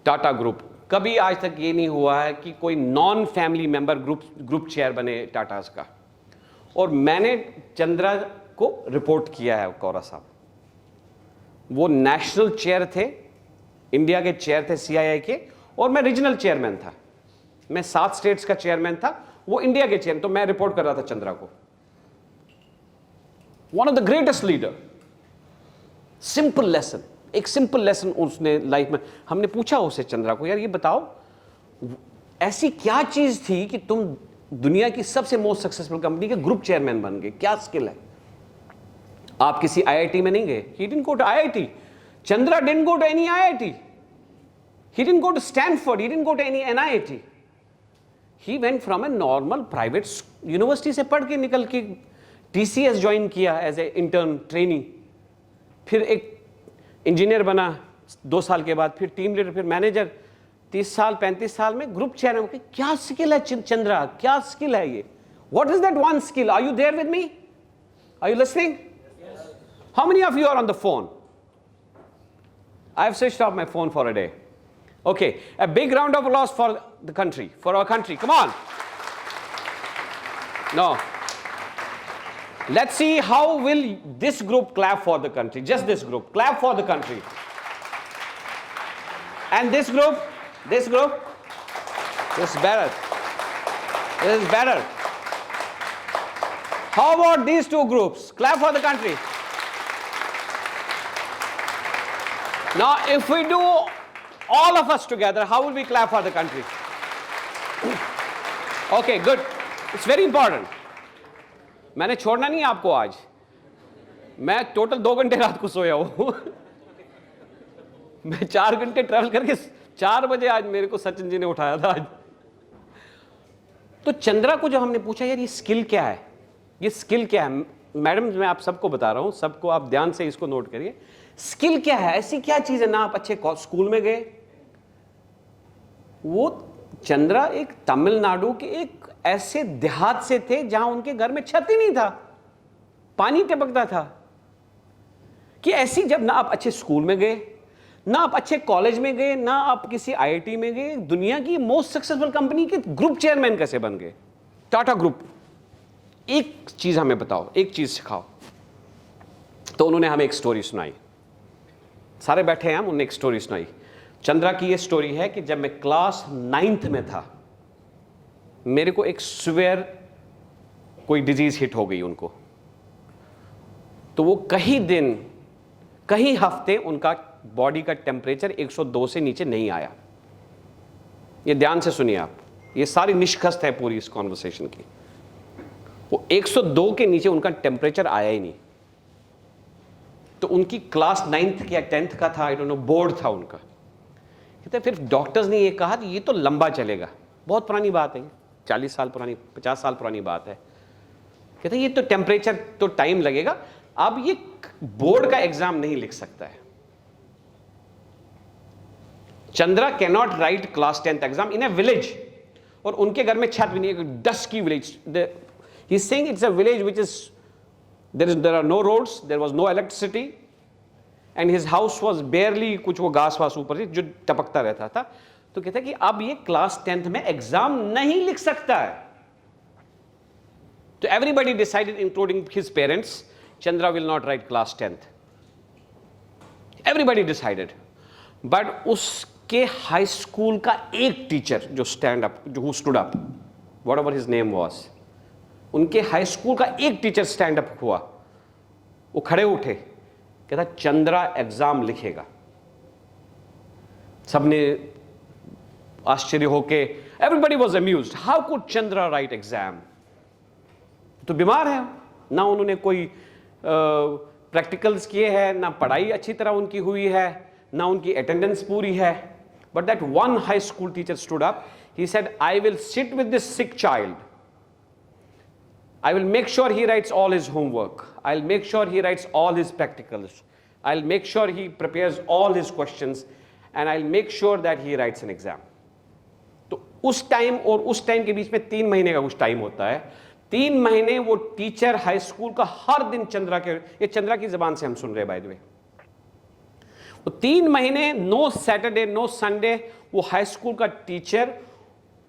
Tata group. कभी आज तक ये नहीं हुआ है कि कोई non family member group chair बने टाटास का. और मैंने चंद्रा को रिपोर्ट किया है, कौरा साहब. वो नेशनल चेयर थे, इंडिया के चेयर थे सीआईआई के, और मैं रीजनल चेयरमैन था. मैं 7 स्टेट्स का चेयरमैन था, वो इंडिया के चेयर. तो मैं रिपोर्ट कर रहा था चंद्रा को. One of the greatest leader. Simple lesson, एक सिंपल लेसन उसने लाइफ में. हमने पूछा उसे, चंद्रा को, यार ये बताओ ऐसी क्या चीज थी कि तुम दुनिया की सबसे मोस्ट सक्सेसफुल कंपनी के ग्रुप चेयरमैन बन गए, क्या स्किल है? आप किसी आईआईटी में नहीं गए. He didn't go to IIT. Chandra didn't go to any IIT. He didn't go to Stanford. He didn't go to any NIT. He went from a normal private university से पढ़ के निकल के टीसीएस ज्वाइन किया एज ए इंटर्न ट्रेनी. फिर एक इंजीनियर बना 2 साल के बाद, फिर टीम लीडर, फिर मैनेजर. 30 साल 35 साल में ग्रुप चेयरमैन. क्या स्किल है चंद्रा, क्या स्किल है ये? What is that one skill? Are you there with me? Are you listening? How many of you are on the phone? I have switched off my phone for a day. Okay, a big round of applause for the country, for our country. Come on. No. Let's see how will this group clap for the country. Just this group. Clap for the country. And this group, this is better. This is better. How about these 2 groups? Clap for the country. Now, if we do all of us together, how will we clap for the country? Okay, good. It's very important. मैंने छोड़ना नहीं आपको आज. मैं टोटल 2 घंटे रात को सोया हूं. मैं 4 घंटे ट्रैवल करके 4 बजे आज मेरे को सचिन जी ने उठाया था आज. तो चंद्रा को जब हमने पूछा, यार ये स्किल क्या है, ये स्किल क्या है? मैडम, मैं आप सबको बता रहा हूं, सबको आप ध्यान से इसको नोट करिए. स्किल क्या है? ऐसी क्या चीज है? ना आप अच्छे स्कूल में गए. वो चंद्रा एक तमिलनाडु के एक ऐसे देहात से थे जहां उनके घर में छत ही नहीं था, पानी टपकता था. कि ऐसी, जब ना आप अच्छे स्कूल में गए, ना आप अच्छे कॉलेज में गए, ना आप किसी आईआईटी में गए, दुनिया की मोस्ट सक्सेसफुल कंपनी के ग्रुप चेयरमैन कैसे बन गए? टाटा ग्रुप. एक चीज हमें बताओ, एक चीज सिखाओ. तो उन्होंने हमें एक स्टोरी सुनाई. सारे बैठे हैं हम, उन्होंने एक स्टोरी सुनाई. चंद्रा की ये स्टोरी है कि जब मैं क्लास 9th में था, मेरे को एक सीवियर कोई डिजीज हिट हो गई उनको. तो वो कई दिन, कई हफ्ते उनका बॉडी का टेम्परेचर 102 से नीचे नहीं आया. ये ध्यान से सुनिए आप, ये सारी निष्कर्ष है पूरी इस कॉन्वर्सेशन की. वो 102 के नीचे उनका टेम्परेचर आया ही नहीं. तो उनकी क्लास 9th या 10th का था, आई डोंट नो, बोर्ड था उनका. कहते फिर डॉक्टर्स ने ये कहा कि ये तो लंबा चलेगा. बहुत पुरानी बात है, 40 साल पुरानी, 50 साल पुरानी बात है. कहते ये तो टेम्परेचर तो टाइम लगेगा, अब ये बोर्ड का एग्जाम नहीं लिख सकता है. Chandra can not right class 10th exam in A village. और उनके घर में छत भी नहीं है, dusky village. He is saying it's a village which is there are no roads, there was no electricity, and his house was barely, कुछ वो घास वास ऊपर जो टपकता रहता था. तो कहता है कि अब ये क्लास 10th में एग्जाम नहीं लिख सकता है. तो everybody decided, including his parents, Chandra will not write class 10th. Everybody decided. But उसके हाई स्कूल का एक टीचर जो स्टैंड अप, जो who stood up, whatever his name was, उनके हाई स्कूल का एक टीचर स्टैंड अप हुआ. वो खड़े उठे, कहता चंद्रा एग्जाम लिखेगा. सबने आश्चर्य होके, everybody was amused, how could Chandra right exam? तो बीमार है ना, उन्होंने कोई प्रैक्टिकल्स किए हैं, ना पढ़ाई अच्छी तरह उनकी हुई है, ना उनकी अटेंडेंस पूरी है. But that one high school teacher stood up, he said, I will sit with this sick child. I will make sure he writes all his homework. I'll make sure he writes all his practicals. I'll make sure he prepares all his questions, and I'll make sure that he writes an exam. तो उस टाइम और उस टाइम के बीच में 3 महीने का कुछ टाइम होता है. 3 महीने वो टीचर हाई स्कूल का हर दिन चंद्रा के, ये चंद्रा की जबान से हम सुन रहे हैं बाय द वे, वो 3 महीने नो सैटरडे नो संडे वो हाई स्कूल का टीचर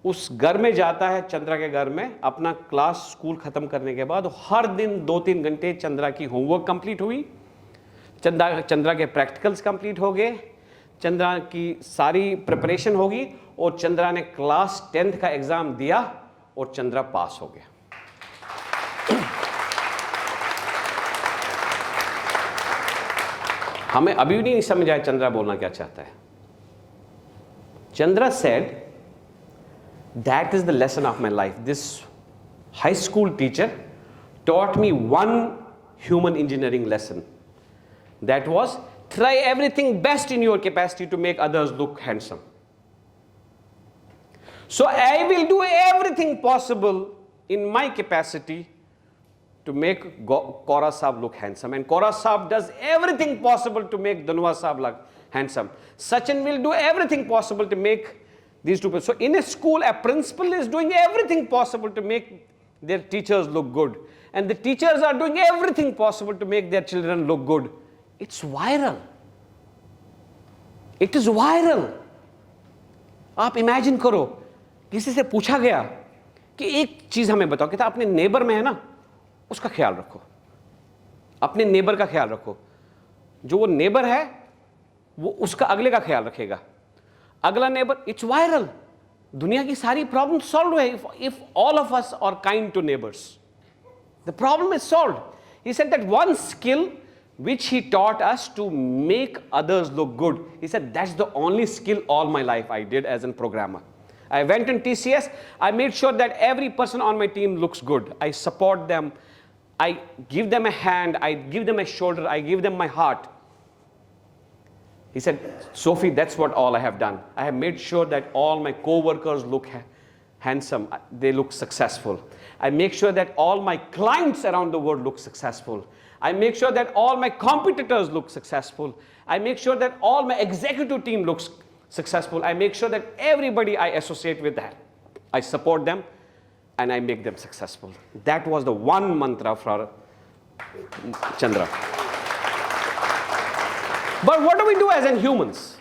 उस घर में जाता है, चंद्रा के घर में, अपना क्लास स्कूल खत्म करने के बाद हर दिन 2-3 घंटे चंद्रा की होमवर्क कंप्लीट हुई, चंद्रा के प्रैक्टिकल्स कंप्लीट हो गए, चंद्रा की सारी प्रिपरेशन होगी और चंद्रा ने क्लास 10th का एग्जाम दिया और चंद्रा पास हो गया. हमें अभी भी नहीं समझ आया चंद्रा बोलना क्या चाहता है. Chandra said, that is the lesson of my life. This high school teacher taught me one human engineering lesson. That was, try everything best in your capacity to make others look handsome. So I will do everything possible in my capacity to make Kaura Saab look handsome. And Kaura Saab does everything possible to make Danwa Saab look handsome. Sachin will do everything possible to make these two people. So in a school, a principal is doing everything possible to make their teachers look good. And the teachers are doing everything possible to make their children look good. It's viral. It is viral. आप इमेजिन करो, किसी से पूछा गया कि एक चीज हमें बताओ, कि अपने नेबर में है ना, उसका ख्याल रखो, अपने नेबर का ख्याल रखो. जो वो नेबर है वो उसका अगले का ख्याल रखेगा, अगला नेबर. It's viral. दुनिया की सारी प्रॉब्लम सॉल्व है if all of us are kind to neighbours. The problem is solved. He said that one skill which he taught us to make others look good. He said, that's the only skill all my life I did as a programmer. I went in TCS, I made sure that every person on my team looks good. I support them, I give them a hand, I give them a shoulder, I give them my heart. He said, Sofi, that's what all I have done. I have made sure that all my co-workers look handsome, they look successful. I make sure that all my clients around the world look successful. I make sure that all my competitors look successful. I make sure that all my executive team looks successful. I make sure that everybody I associate with that, I support them and I make them successful. That was the one mantra for Chandra. But what do we do as in humans?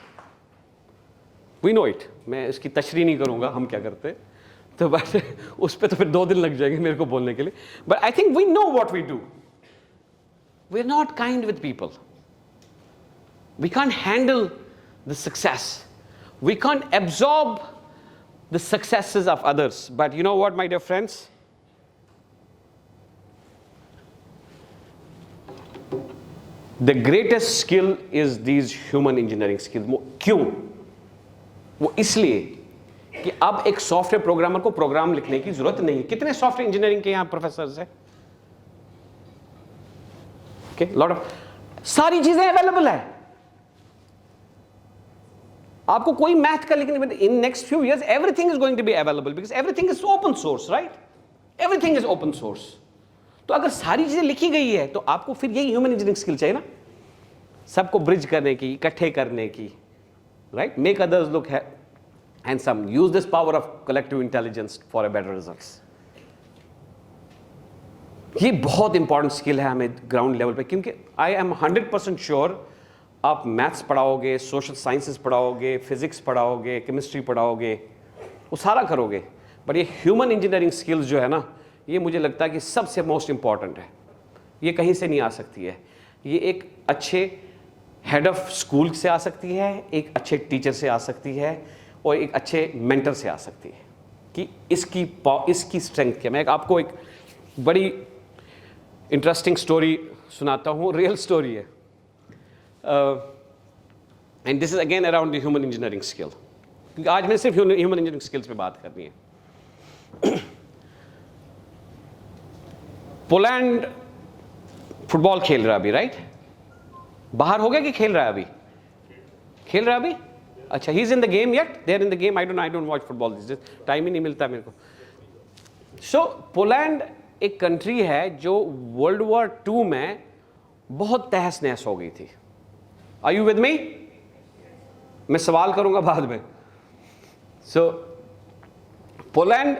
We know it. मैं इसकी तशरीह नहीं करूँगा हम क्या करते हैं, तो बस उस पे तो फिर 2 दिन लग जाएंगे मेरे को बोलने के लिए. But I think we know what we do. We're not kind with people. We can't handle the success. We can't absorb the successes of others. But you know what, my dear friends? The greatest skill is these human engineering skills. क्यों? वो इसलिए कि अब एक सॉफ्टवेयर प्रोग्रामर को प्रोग्राम लिखने की जरूरत नहीं है. कितने सॉफ्टवेयर इंजीनियरिंग के यहाँ प्रोफेसर्स हैं? Okay, lot of सारी चीजें अवेलेबल है. आपको कोई मैथ का लिखने में, in next few years everything is going to be available because everything is open source, right? Everything is open source. तो अगर सारी चीजें लिखी गई है तो आपको फिर यही ह्यूमन इंजीनियरिंग स्किल चाहिए ना, सबको ब्रिज करने की, इकट्ठे करने की, right? Make others look handsome. Use this power of collective intelligence for a better results. ये बहुत इंपॉर्टेंट स्किल है हमें ग्राउंड लेवल पे, क्योंकि आई एम 100% श्योर आप मैथ्स पढ़ाओगे, सोशल साइंसेस पढ़ाओगे, फिजिक्स पढ़ाओगे, केमिस्ट्री पढ़ाओगे, वो सारा करोगे, बट ये ह्यूमन इंजीनियरिंग स्किल्स जो है ना, ये मुझे लगता है कि सबसे मोस्ट इंपॉर्टेंट है. ये कहीं से नहीं आ सकती है. ये एक अच्छे हेड ऑफ स्कूल से आ सकती है, एक अच्छे टीचर से आ सकती है और एक अच्छे मेंटर से आ सकती है कि इसकी स्ट्रेंथ क्या. मैं आपको एक बड़ी इंटरेस्टिंग स्टोरी सुनाता हूँ, रियल स्टोरी है, and this is again around the human engineering skill, क्योंकि आज मैंने सिर्फ ह्यूमन इंजीनियरिंग स्किल्स पे बात करनी है. पोलैंड फुटबॉल खेल रहा है अभी, राइट? बाहर हो गया कि खेल रहा है अभी? खेल रहा है अभी? अच्छा, he is in the game yet? They are in the game? I don't watch football this days, time ही नहीं मिलता मेरे को. सो पोलैंड एक कंट्री है जो वर्ल्ड वॉर 2 में बहुत तहस नहस हो गई थी। Are you with me? मैं सवाल करूंगा बाद में। सो पोलैंड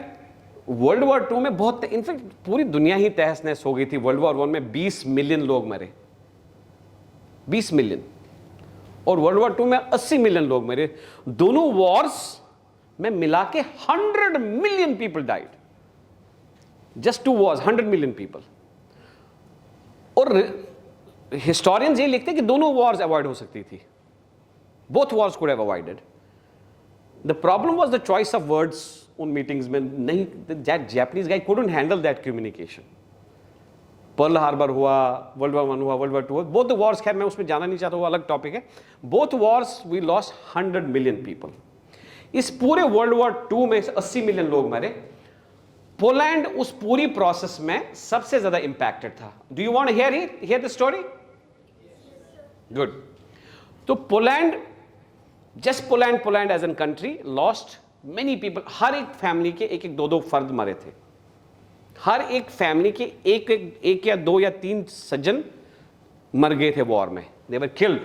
वर्ल्ड वॉर 2 में बहुत, इनफैक्ट पूरी दुनिया ही तहस नहस हो गई थी। वर्ल्ड वॉर 1 में 20 मिलियन लोग मरे, 20 मिलियन, और वर्ल्ड वॉर 2 में 80 मिलियन लोग मरे। दोनों वॉर्स में मिला के 100 million people died, just 2 Wars, 100 million people. और हिस्टोरियंस ये लिखते हैं कि दोनों वॉर्स अवॉइड हो सकती थी, both Wars could have avoided. The problem was the choice of words उन मीटिंग्स में। नहीं, that Japanese guy couldn't handle that communication. Pearl Harbor हुआ, वर्ल्ड वॉर 1 हुआ, वर्ल्ड वॉर 2 हुआ, बोथ वॉर्स, खैर मैं उसमें जाना नहीं चाहता, वो अलग टॉपिक है। Both wars we lost 100 million people. इस पूरे वर्ल्ड वॉर 2 में 80 मिलियन लोग मरे। पोलैंड उस पूरी प्रोसेस में सबसे ज्यादा इंपैक्टेड था। Do you want to hear the story? Good. तो Poland, just Poland as an country lost many people. हर एक फैमिली के एक एक 2-2 फर्द मरे थे। हर एक फैमिली के एक या 2 या 3 सज्जन मर गए थे वॉर में। They were killed.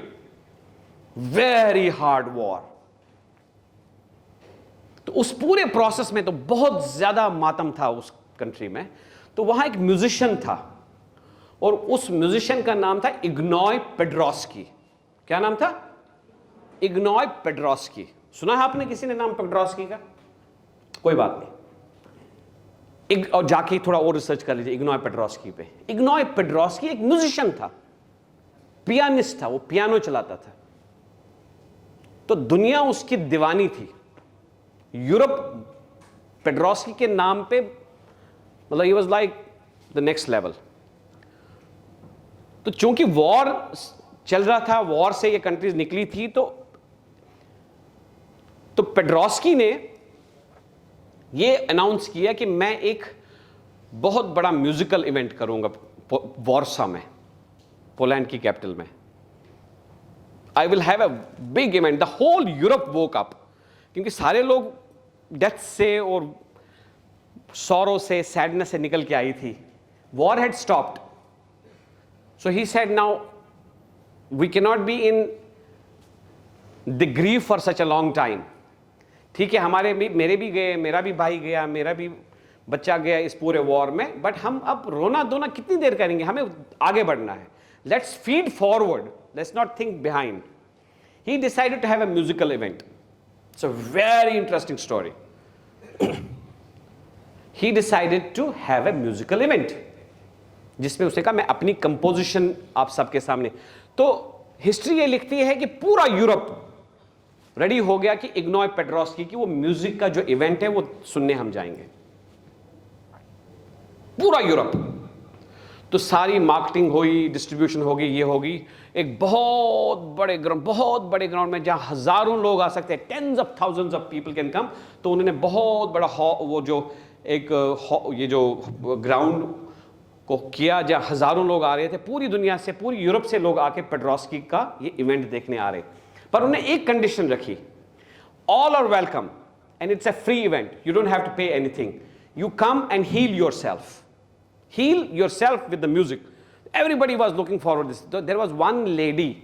Very hard war. तो उस पूरे प्रोसेस में तो बहुत ज्यादा मातम था उस कंट्री में। तो वहां एक म्यूजिशियन था, और उस म्यूजिशियन का नाम था इग्नॉय पेड्रोस्की। क्या नाम था? इग्नॉय पेड्रोस्की। सुना है आपने किसी ने नाम पेड्रोस्की का? कोई बात नहीं, और जाके थोड़ा और रिसर्च कर लीजिए इग्नॉय पेड्रोस्की पे। इग्नॉय पेड्रोस्की एक म्यूजिशियन था, पियानिस्ट था, वो पियानो चलाता था। तो दुनिया उसकी दीवानी थी। यूरोप पेड्रोस्की के नाम पे, मतलब he was like the next level. तो चूंकि वॉर चल रहा था, वॉर से ये कंट्रीज निकली थी, तो पेड्रोस्की ने ये अनाउंस किया कि मैं एक बहुत बड़ा म्यूजिकल इवेंट करूंगा वॉर्सा में, पोलैंड की कैपिटल में। I will have a big event. The whole Europe woke up, क्योंकि सारे लोग डेथ से और सॉरो से, सैडनेस से निकल के आई थी। War had stopped. So he said now we can not be in the grief for such a long time. ठीक है, मेरे भी गए, मेरा भी भाई गया, मेरा भी बच्चा गया इस पूरे वॉर में, बट हम अब रोना धोना कितनी देर करेंगे? हमें आगे बढ़ना है। Let's feed forward, let's not think behind. He decided to have a musical event. It's a very interesting story. He decided to have a musical event, जिसमें उसने कहा मैं अपनी कंपोजिशन आप सबके सामने। तो हिस्ट्री ये लिखती है कि पूरा यूरोप रेडी हो गया कि इग्नॉय पेड्रोस्की की वो म्यूजिक का जो इवेंट है वो सुनने हम जाएंगे, पूरा यूरोप। तो सारी मार्केटिंग हुई, डिस्ट्रीब्यूशन होगी, ये होगी एक बहुत बड़े ग्राउंड में, जहां हजारों लोग आ सकते हैं, tens of thousands of people can come. तो उन्होंने बहुत बड़ा वो जो ये जो ग्राउंड को किया, जहां हजारों लोग आ रहे थे पूरी दुनिया से, पूरी यूरोप से लोग आके पेड्रोस्की का ये इवेंट देखने आ रहे। पर उन्हें एक कंडीशन रखी, all are welcome and it's a free event, you don't have to pay anything, you come and heal yourself with the music. Everybody was looking forward this. There was one lady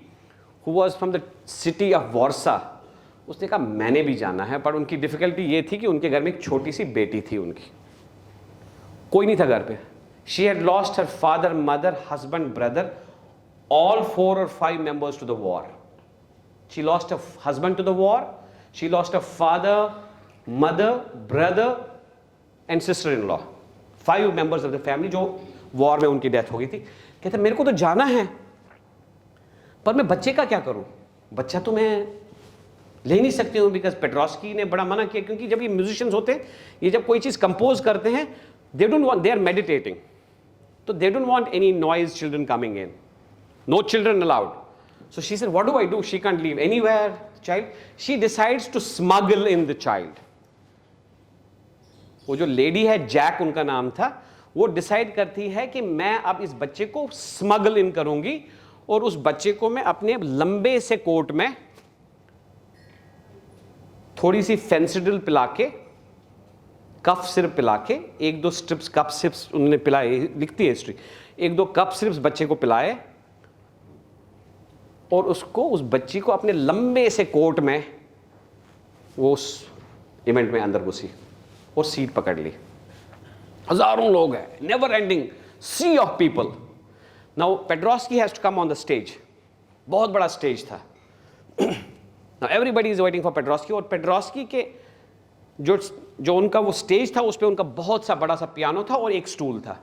who was from the city of Warsaw. उसने कहा मैंने भी जाना है, पर उनकी डिफिकल्टी ये थी कि उनके घर में एक छोटी सी बेटी थी, उनकी कोई नहीं था घर पे। She had lost her father, mother, husband, brother, all 4 or 5 members to the war. She lost a husband to the war. She lost a father, mother, brother and sister-in-law. 5 members of the family जो वॉर में उनकी डेथ हो गई थी। कहते मेरे को तो जाना है, पर मैं बच्चे का क्या करूं? बच्चा तो मैं ले नहीं सकती हूं, बिकॉज पेड्रोस्की ने बड़ा मना किया। क्योंकि जब ये म्यूजिशियंस होते हैं, ये जब कोई चीज कंपोज करते हैं, they don't want, they are meditating, तो they don't want any noise children coming in, no children allowed. So she said, what do I do? She can't leave anywhere, child. She decides to smuggle in the child. वो जो लेडी है, जैक उनका नाम था, वो डिसाइड करती है कि मैं अब इस बच्चे को स्मगल इन करूंगी, और उस बच्चे को मैं अपने लंबे से कोट में थोड़ी सी फेंसिडिल पिला के कफ सिरप पिला के, 1-2 स्ट्रिप्स कफ सिरप्स उन्होंने पिलाए, लिखती है हिस्ट्री, 1-2 कप सिरप्स बच्चे को पिलाए और उसको, उस बच्ची को अपने लंबे से कोट में वो उस इवेंट में अंदर घुसी और सीट पकड़ ली। हजारों लोग हैं, never ending sea of people. Now Paderewski has to come on the stage, बहुत बड़ा स्टेज था। Now everybody is waiting for Paderewski, और पेड्रोस्की के जो उनका वो स्टेज था उस पे उनका बहुत सा बड़ा सा पियानो था और एक स्टूल था।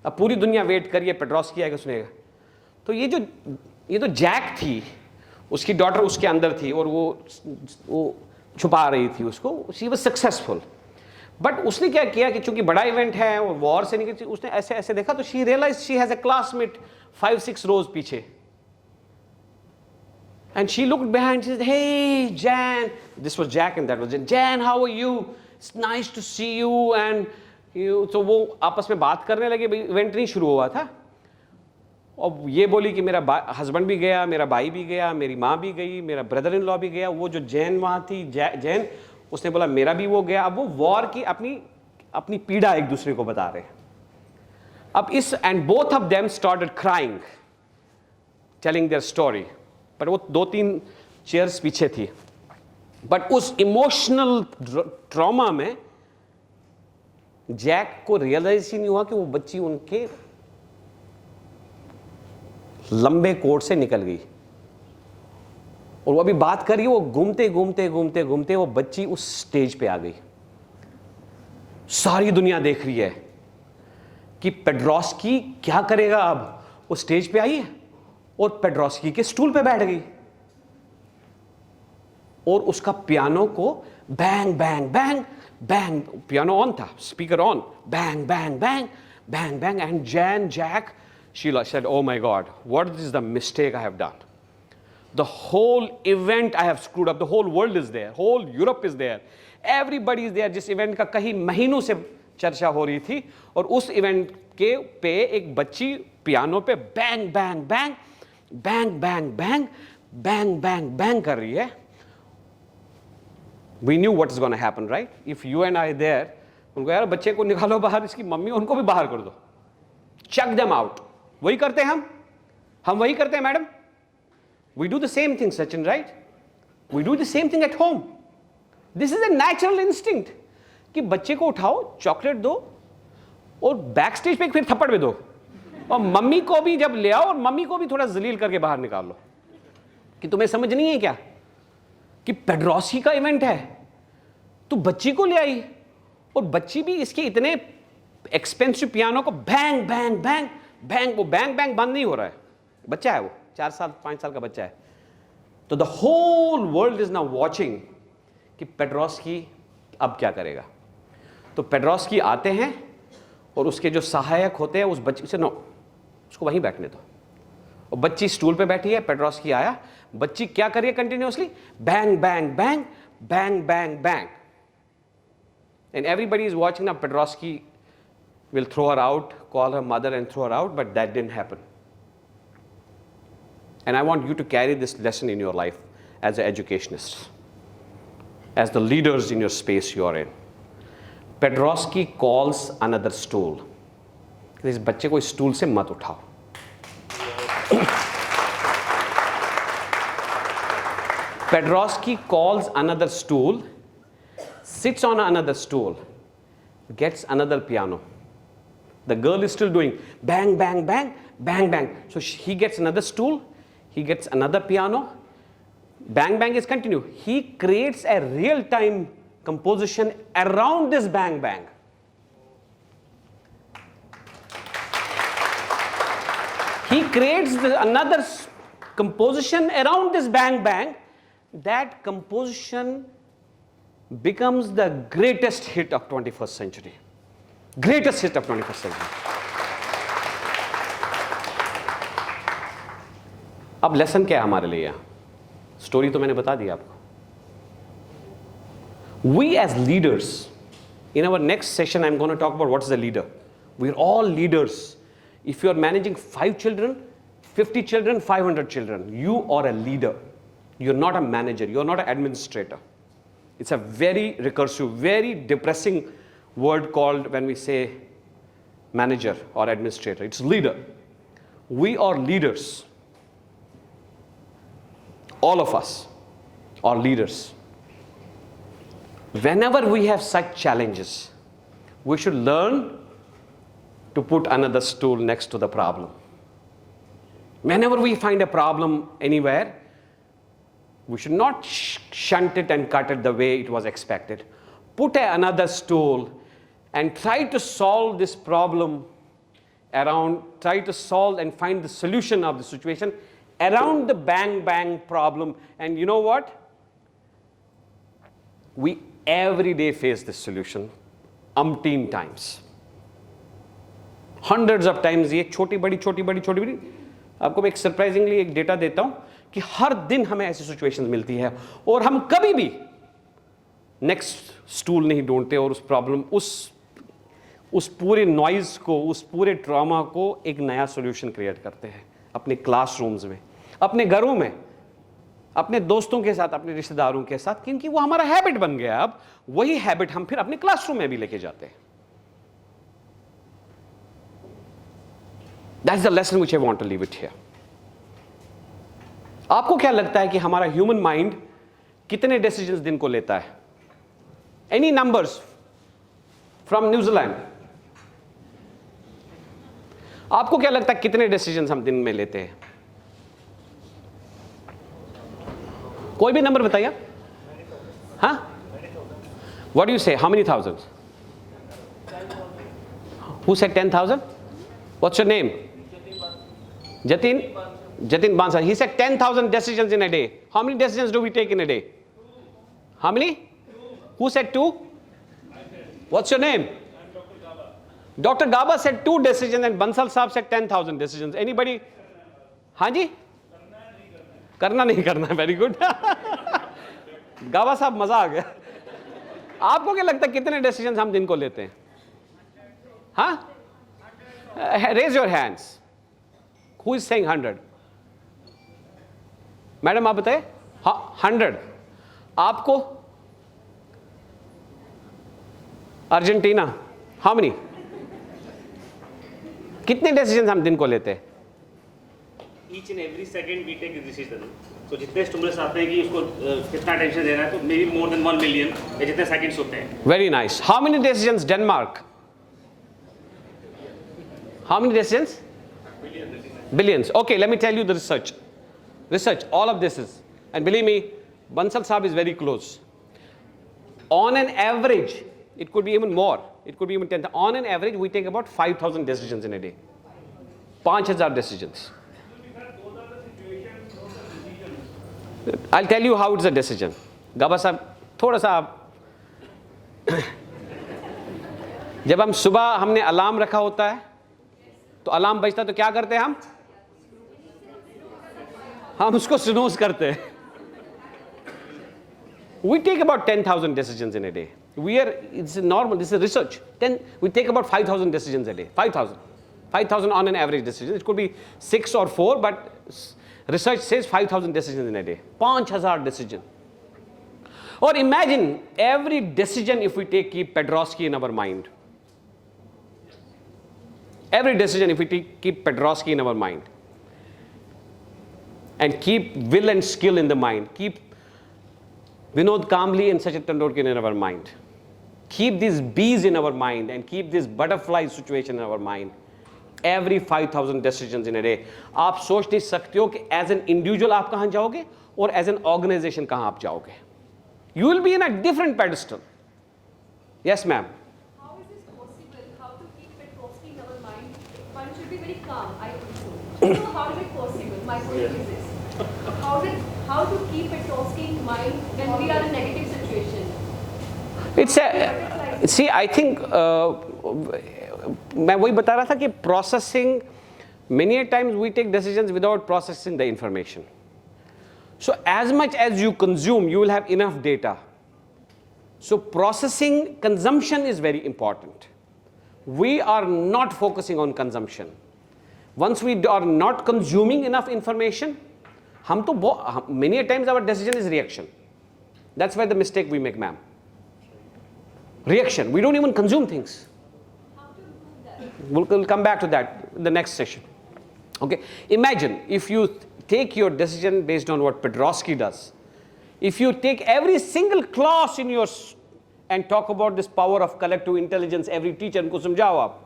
अब पूरी दुनिया वेट करिए पेड्रोस्की आएगा सुनेगा। तो ये तो जैक थी, उसकी डॉटर उसके अंदर थी और वो छुपा रही थी उसको, शी वाज सक्सेसफुल। बट उसने क्या किया कि चूंकि बड़ा इवेंट है और वॉर से निकली, उसने ऐसे ऐसे देखा तो she realize she has a classmate 5-6 rows पीछे, and she looked behind, she said, hey Jan, this was Jack and that was Jan. Jan, how are you? It's nice to see you and you. तो वो आपस में बात करने लगे, इवेंट नहीं शुरू हुआ था। और ये बोली कि मेरा हस्बैंड भी गया, मेरा भाई भी गया, मेरी माँ भी गई, मेरा ब्रदर इन लॉ भी गया। वो जो जैन वहाँ थी, जैन, उसने बोला मेरा भी वो गया। अब वो वॉर की अपनी पीड़ा एक दूसरे को बता रहे हैं। अब इस and both of them started crying, telling their story. पर वो 2-3 चेयर्स पीछे थी। बट उस इमोशनल ट्रॉमा में जैक को रियलाइज ही नहीं हुआ कि वो बच्ची उनके लंबे कोट से निकल गई, और वो अभी बात कर रही है, वो घूमते घूमते घूमते घूमते वो बच्ची उस स्टेज पे आ गई। सारी दुनिया देख रही है कि पेड्रोस्की क्या करेगा। अब वो स्टेज पे आई है और पेड्रोस्की के स्टूल पे बैठ गई और उसका पियानो को bang bang bang bang, piano on था, speaker on, bang bang bang bang bang, and Jack she said, oh my God, what is the mistake I have done? The whole event I have screwed up. The whole world is there, whole Europe is there, everybody is there. जिस इवेंट का कई महीनों से चर्चा हो रही थी, और उस इवेंट के पे एक बच्ची पियानो पे bang bang bang bang bang bang bang bang bang कर रही है। We knew what is going to happen, right? If you and I there, उनको यार बच्चे को निकालो बाहर, इसकी मम्मी उनको भी बाहर कर दो, chuck them out. वही करते हैं हम वही करते हैं madam. We do the same thing, Sachin, right? We do the same thing at home. This is a natural instinct कि बच्चे को उठाओ, चॉकलेट दो और बैक स्टेज पे फिर थप्पड़ भी दो, और मम्मी को भी जब ले आओ और मम्मी को भी थोड़ा जलील करके बाहर निकाल लो कि तुम्हें समझ नहीं है क्या कि पेड्रोस्की का इवेंट है, तो बच्ची को ले आई, और बच्ची भी इसके इतने एक्सपेंसिव पियानो को बैंग बैंग बैंग बैंग, वो बैंग बैंग बंद नहीं हो रहा है, बच्चा है वो 4-5 साल का बच्चा है। तो the whole world is now watching कि पेड्रोस्की अब क्या करेगा। तो पेड्रोस्की आते हैं और उसके जो सहायक होते हैं उस बच्ची से, नो उसको वहीं बैठने दो, और बच्ची स्टूल पे बैठी है, पेड्रोस्की आया, बच्ची क्या कर रही है continuously, bang bang bang bang bang bang, and everybody is watching. Now Paderewski will throw her out, call her mother and throw her out, but that didn't happen. And I want you to carry this lesson in your life as an educationist, as the leaders in your space you are in. Pedrosky calls another stool. इस बच्चे को इस स्टूल से मत उठाओ। Pedrosky calls another stool, sits on another stool, gets another piano. The girl is still doing bang, bang, bang, bang, bang. So he gets another stool, he gets another piano. Bang, bang is continue. He creates a real-time composition around this bang, bang. He creates another composition around this bang, bang. That composition becomes the greatest hit of 21st century. Greatest hit of 21st century. अब लेसन क्या है हमारे लिए यहाँ? स्टोरी तो मैंने बता दी आपको. We as leaders, in our next session I'm going to talk about what is a leader. We're all leaders. If you're managing 5 children, 50 children, 500 children, you are a leader. You're not a manager, you're not an administrator. It's a very recursive, very depressing word called when we say manager or administrator. It's leader. We are leaders. All of us are leaders. Whenever we have such challenges, we should learn to put another stool next to the problem. Whenever we find a problem anywhere, we should not shunt it and cut it the way it was expected. Put another stool and try to solve this problem around, try to solve and find the solution of the situation around the bang problem. And you know what? We every day face this solution umpteen times. Hundreds of times. ये छोटी बड़ी आपको मैं एक सरप्राइजिंगली एक डेटा देता हूं कि हर दिन हमें ऐसी सिचुएशंस मिलती है और हम कभी भी नेक्स्ट स्टूल नहीं ढूंढते और उस प्रॉब्लम उस पूरे नॉइज को, उस पूरे ट्रॉमा को एक नया सॉल्यूशन क्रिएट करते हैं अपने क्लासरूम्स में, अपने घरों में, अपने दोस्तों के साथ, अपने रिश्तेदारों के साथ, क्योंकि वो हमारा हैबिट बन गया। अब वही हैबिट हम फिर अपने क्लासरूम में भी लेके जाते हैं। That's the lesson which I want to leave it here. आपको क्या लगता है कि हमारा ह्यूमन माइंड कितने डिसीजंस दिन को लेता है? Any numbers from New Zealand? आपको क्या लगता है कितने डिसीजंस हम दिन में लेते हैं? कोई भी नंबर बताइए। हाँ? What do you say? How many thousands? Who said 10,000? What's your name? Jatin Bansal. He said 10,000 decisions in a day. How many decisions do we take in a day? How many? Who said 2? What's your name? Dr. Gaba said 2 decisions and Bansal Saab said 10,000 decisions. Anybody? हाँ जी? करना नहीं करना. Very good. गाबा साहब मजा आ गया. आपको क्या लगता है कितने डिसीजंस हम दिन को लेते हैं? हाँ? Raise your hands. Who is saying 100? Madam आप बताए? 100. आपको? अर्जेंटीना. How many? कितने डिसीजंस हम दिन को लेते हैं? Each and every second we take a decision. तो जितने स्टिमुलस आते हैं कि उसको कितना टेंशन देना है, तो maybe more than 1 million या जितने सेकंड्स होते हैं. Very nice. How many decisions Denmark? How many decisions? Billions. Okay, let me tell you the research. All of this is, and believe me, Bansal Saab is very close. On an average, it could be even more. It could be even 10. On an average, we take about 5,000 decisions in a day. 5,000 decisions. I'll tell you how it's a decision. Gaba Saab, थोड़ा सा जब हम सुबह हमने अलार्म रखा होता है तो अलार्म बजता तो क्या करते हैं हम उसको स्नूज करते हैं. We take about 10,000 decisions in a day. It's normal, this is research. We take about 5,000 decisions a day. 5,000 on an average decision. It could be 6 or 4, but research says 5,000 decisions in a day. 5,000 decisions. Or imagine every decision if we take keep Pedrosky in our mind. Every decision if we keep Pedrosky in our mind. And keep will and skill in the mind. Keep Vinod Kamli and Sachin Tendulkar in our mind. Keep these bees in our mind and keep this butterfly situation in our mind. Every 5,000 decisions in a day. आप सोच नहीं सकते हो कि as an individual आप कहाँ जाओगे और as an organization कहाँ आप जाओगे. You will be in a different pedestal. Yes, ma'am. How is this possible? How to keep it posting in our mind? One should be very calm, I think so. So how is it possible? My question is this. How to keep it posting mind when we are in a negative situation? It's a, see, I think, मैं वही बता रहा था कि processing, many times we take decisions without processing the information. So as much as you consume, you will have enough data. So processing, consumption is very important. We are not focusing on consumption. Once we are not consuming enough information, many times our decision is reaction. That's why the mistake we make, ma'am. Reaction. We don't even consume things. How to improve that? We'll come back to that in the next session. Okay. Imagine if you take your decision based on what Pedrosky does. If you take every single class in your and talk about this power of collective intelligence, every teacher उनको समझाओ आप.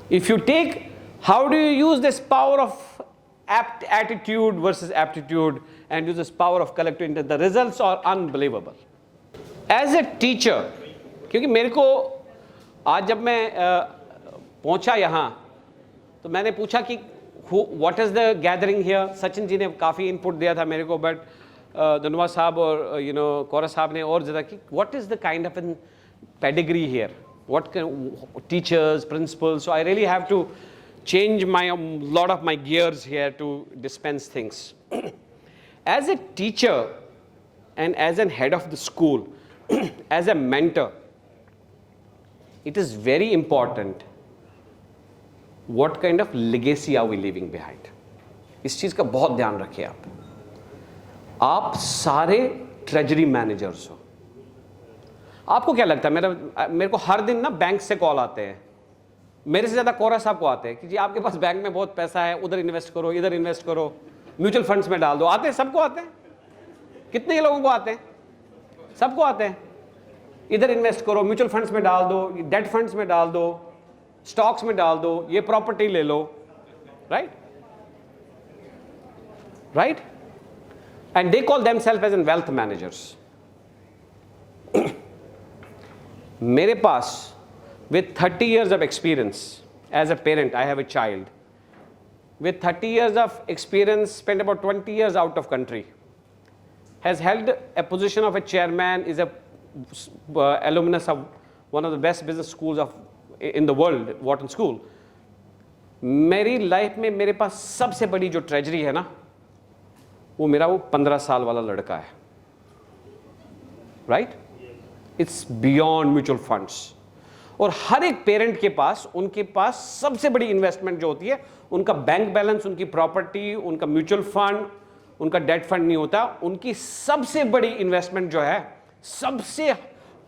If you take, how do you use this power of attitude versus aptitude and use this power of collective intelligence, the results are unbelievable. As a teacher, क्योंकि मेरे को आज जब मैं पहुंचा यहाँ तो मैंने पूछा कि what is the gathering here? Sachin ji ने काफ़ी input दिया था मेरे को, but धनवा साहब और कौरा साहब ने और ज़्यादा कि what is the kind of an pedigree here? What can teachers, principals? So I really have to change my lot of my gears here to dispense things. As a teacher and as a head of the school, as a mentor, it is very important what kind of legacy are we leaving behind. इस चीज़ का बहुत ध्यान रखिए आप सारे ट्रेजरी मैनेजर्स हो. आपको क्या लगता है, मेरे को हर दिन ना बैंक से कॉल आते हैं, मेरे से ज़्यादा कोरा साहब को आते हैं कि जी आपके पास बैंक में बहुत पैसा है, उधर इन्वेस्ट करो, इधर इन्वेस्ट करो, म्यूचुअल फंड्स में डाल दो. आते हैं, सबको आते हैं. कितने लोगों को आते हैं? सबको आते हैं. इधर इन्वेस्ट करो, म्यूचुअल फंड्स में डाल दो, डेट फंड्स में डाल दो, स्टॉक्स में डाल दो, ये प्रॉपर्टी ले लो. Right right and they call themselves as an wealth managers. मेरे पास with 30 years of experience as a parent, I have a child with 30 years of experience, spent about 20 years out of country, has held a position of a chairman, is a alumnus of one of the best business schools in the world, Wharton School. मेरी लाइफ में मेरे पास सबसे बड़ी जो ट्रेजरी है ना, वो मेरा 15 साल वाला लड़का है. Right? It's beyond mutual funds. और हर एक पेरेंट के पास, उनके पास सबसे बड़ी इन्वेस्टमेंट जो होती है, उनका बैंक बैलेंस, उनकी प्रॉपर्टी, उनका म्यूचुअल फंड, उनका डेट फंड नहीं होता. उनकी सबसे बड़ी इन्वेस्टमेंट जो है, सबसे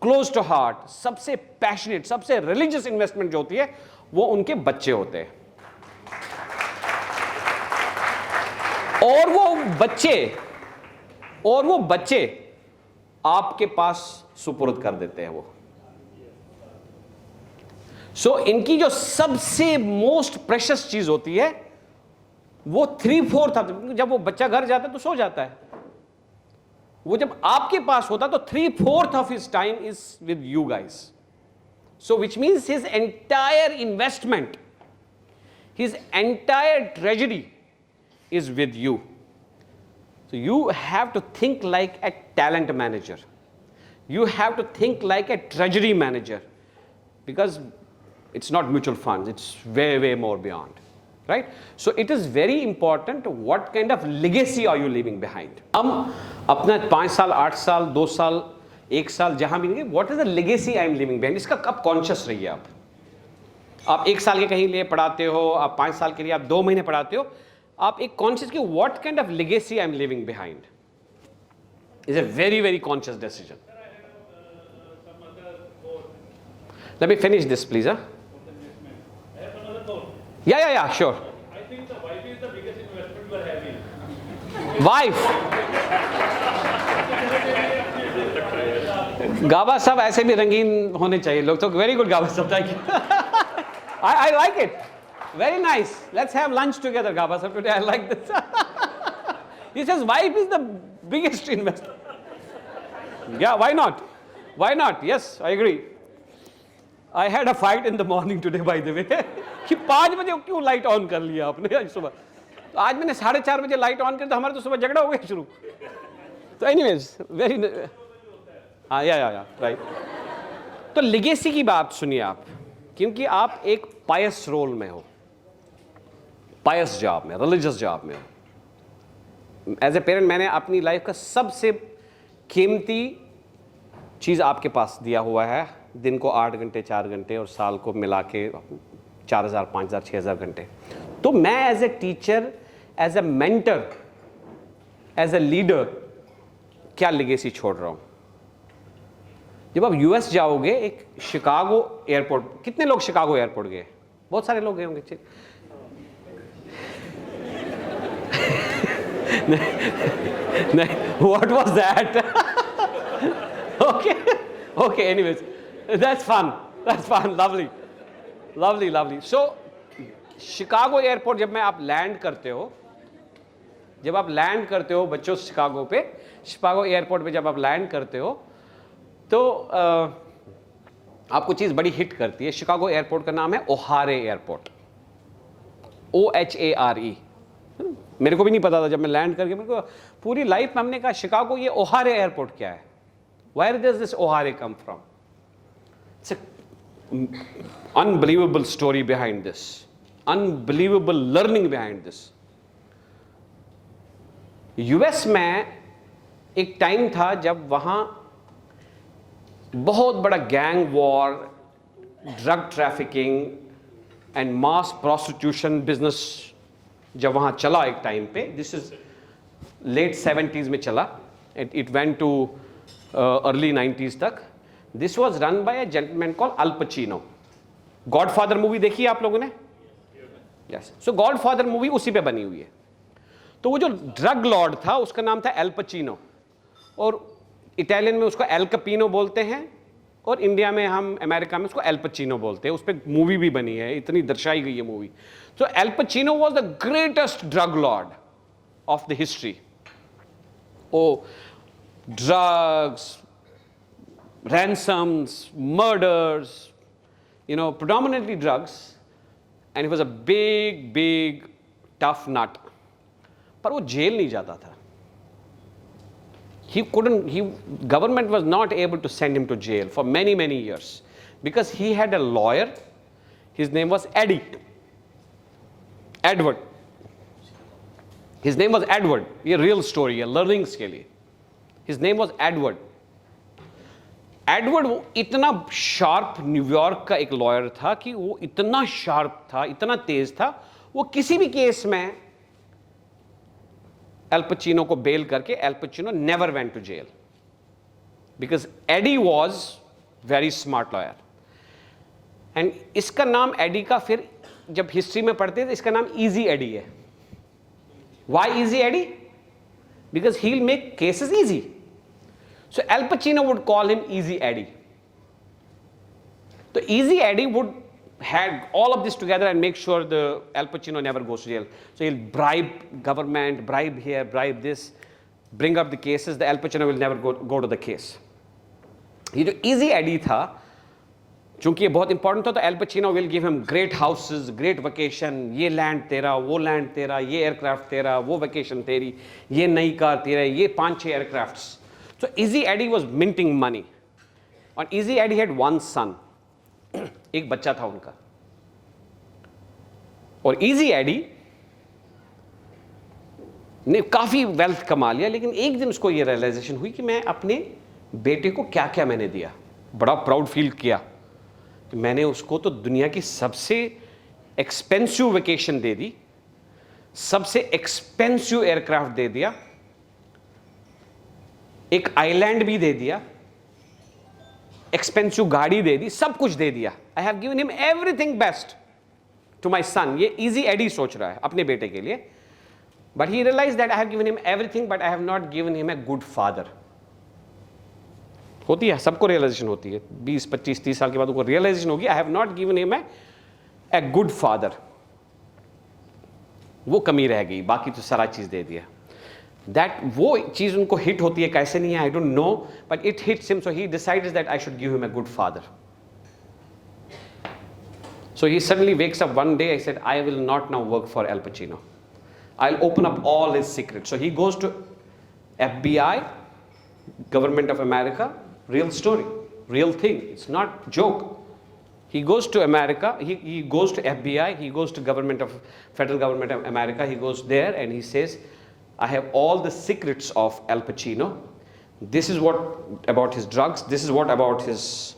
क्लोज टू हार्ट, सबसे पैशनेट, सबसे रिलीजियस इन्वेस्टमेंट जो होती है, वो उनके बच्चे होते हैं. और वो बच्चे आपके पास सुपुर्द कर देते हैं वो. सो इनकी जो सबसे मोस्ट प्रेशियस चीज होती है वो 3/4, जब वो बच्चा घर जाता है तो सो जाता है, वो जब आपके पास होता तो 3/4 of his time is with you guys. So which means his entire investment, his entire treasury is with you. So you have to think like a talent manager. You have to think like a treasury manager, because it's not mutual funds, it's way more beyond, right? So it is very important what kind of legacy are you leaving behind. हम अपना 5 साल, 8 साल, 2 साल, 1 साल जहाँ भी नहीं, what is the legacy I am leaving behind, इसका कब conscious रहिए आप. आप 1 साल के कहीं लिए पढ़ाते हो, आप 5 साल के लिए आप 2 महीने पढ़ाते हो, आप एक कॉन्शियस कि what kind of legacy I am living behind is a very conscious decision. Let me finish this please. या sure. I think the wife is the biggest investment you are having. Wife, Gaba साहब ऐसे भी रंगीन होने चाहिए लोग तो. वेरी गुड गाबा साहब, thank you. I like it. Very nice. Let's have lunch together, Gaba sir, today. I like this. He says wife is the biggest investor. Yeah, why not? Why not? Yes, I agree. I had a fight in the morning today, by the way. कि 5 बजे क्यों लाइट ऑन कर लिया आपने आज सुबह. तो आज मैंने 4:30 बजे लाइट ऑन कर, तो हमारा तो सुबह झगड़ा हो गया शुरू. तो एनीवेज वेरी हाँ या राइट. तो लेगेसी की बात सुनिए आप, क्योंकि आप एक पायस रोल में हो, पायस जॉब में, रिलीजियस जॉब में हो. एज ए पेरेंट मैंने अपनी लाइफ का सबसे कीमती चीज़ आपके पास दिया हुआ है. दिन को 8 घंटे, 4 घंटे, और साल को मिला के 4,000, 5,000, 6,000 घंटे. तो मैं as a teacher, as a mentor, as a leader क्या लेगेसी छोड़ रहा हूं। जब आप यूएस जाओगे, एक शिकागो एयरपोर्ट, कितने लोग शिकागो एयरपोर्ट गए? बहुत सारे लोग गए होंगे। नहीं, what was that? Okay, anyways, that's fun, lovely. So Chicago airport जब आप लैंड करते हो बच्चों, शिकागो एयरपोर्ट पे जब आप लैंड करते हो तो आपको चीज बड़ी हिट करती है। शिकागो एयरपोर्ट का नाम है ओहारे एयरपोर्ट, OHARE। मेरे को भी नहीं पता था, जब मैं लैंड करके, मेरे को पूरी लाइफ में हमने कहा शिकागो, ये ओहारे एयरपोर्ट क्या है? Where does this Ohare come from? It's an unbelievable story behind this, unbelievable learning behind this. US में एक टाइम था जब वहां बहुत बड़ा gang war, drug trafficking and mass prostitution business जब वहां चला एक टाइम पे, दिस इज लेट 70s में चला, it went to early 90s तक। This was run by a gentleman called Al Pacino. Godfather movie देखी है आप लोगों ने? यस। सो गॉडफादर मूवी उसी पे बनी हुई है। तो वो जो ड्रग लॉर्ड था उसका नाम था एल पचीनो, और इटालियन में उसको एल कैपिनो बोलते हैं, और इंडिया में हम अमेरिका में उसको एल पचीनो बोलते हैं। उस पर मूवी भी बनी है, इतनी दर्शाई गई है movie. So Al Pacino was the greatest drug lord of the history. Oh, drugs, ransoms, murders, predominantly drugs, and he was a big tough nut. पर वो जेल नहीं जाता था। Government was not able to send him to jail for many years because he had a lawyer. His name was Edward. His name was Edward. ये real story है learnings के लिए। His name was Edward. Edward वो इतना शार्प न्यूयॉर्क का एक लॉयर था कि वो इतना शार्प था, इतना तेज था, वो किसी भी केस में एल पचीनो को बेल करके, Al Pacino never went to jail because Eddie was very smart lawyer. And इसका नाम एडी का फिर जब हिस्ट्री में पढ़ते हैं तो इसका नाम इजी एडी है। Why Easy Eddie? Because he will make cases easy. So Al Pacino would call him Easy Eddie. So Easy Eddie would had all of this together and make sure the Al Pacino never goes to jail. So he'll bribe government, bribe here, bribe this, bring up the cases. The Al Pacino will never go to the case. ये जो Easy Eddie था, चूंकि ये बहुत इंपॉर्टेंट था, तो Al Pacino will give him great houses, great vacation, ये लैंड तेरा, वो लैंड तेरा, ये एयरक्राफ्ट तेरा, वो वेकेशन तेरी, ये नई कार तेरा, ये 5-6 aircrafts. So Easy Eddie was minting money. And Easy Eddie had one son. एक बच्चा था उनका। और Easy Eddie ने काफी वेल्थ कमा लिया, लेकिन एक दिन उसको ये रियलाइजेशन हुई कि मैं अपने बेटे को क्या क्या मैंने दिया। बड़ा प्राउड फील किया कि मैंने उसको तो दुनिया की सबसे एक्सपेंसिव वेकेशन दे दी, सबसे एक्सपेंसिव एयरक्राफ्ट दे दिया, एक आइलैंड भी दे दिया, एक्सपेंसिव गाड़ी दे दी, सब कुछ दे दिया। I have given him everything best to my son. ये इजी एडी सोच रहा है अपने बेटे के लिए, but he realize that I have given him everything but I have not given him a good father. होती है, सबको रियलाइजेशन होती है, 20, 25, 30 साल के बाद उनको रियलाइजेशन होगी, आई have not given him a good father. वो कमी रह गई, बाकी तो सारा चीज दे दिया। दैट वो चीज उनको हिट होती है, कैसे नहीं है I don't know, but it hits him, so he decides that I should give him a good father. So he suddenly wakes up one day, I said, I will not now work for Al Pacino. I'll open up all his secrets. So he goes to FBI, Government of America, real story, real thing. It's not joke. He goes to America, he goes to FBI, he goes to Federal Government of America, he goes there and he says, I have all the secrets of Al Pacino. This is what about his drugs, this is what about his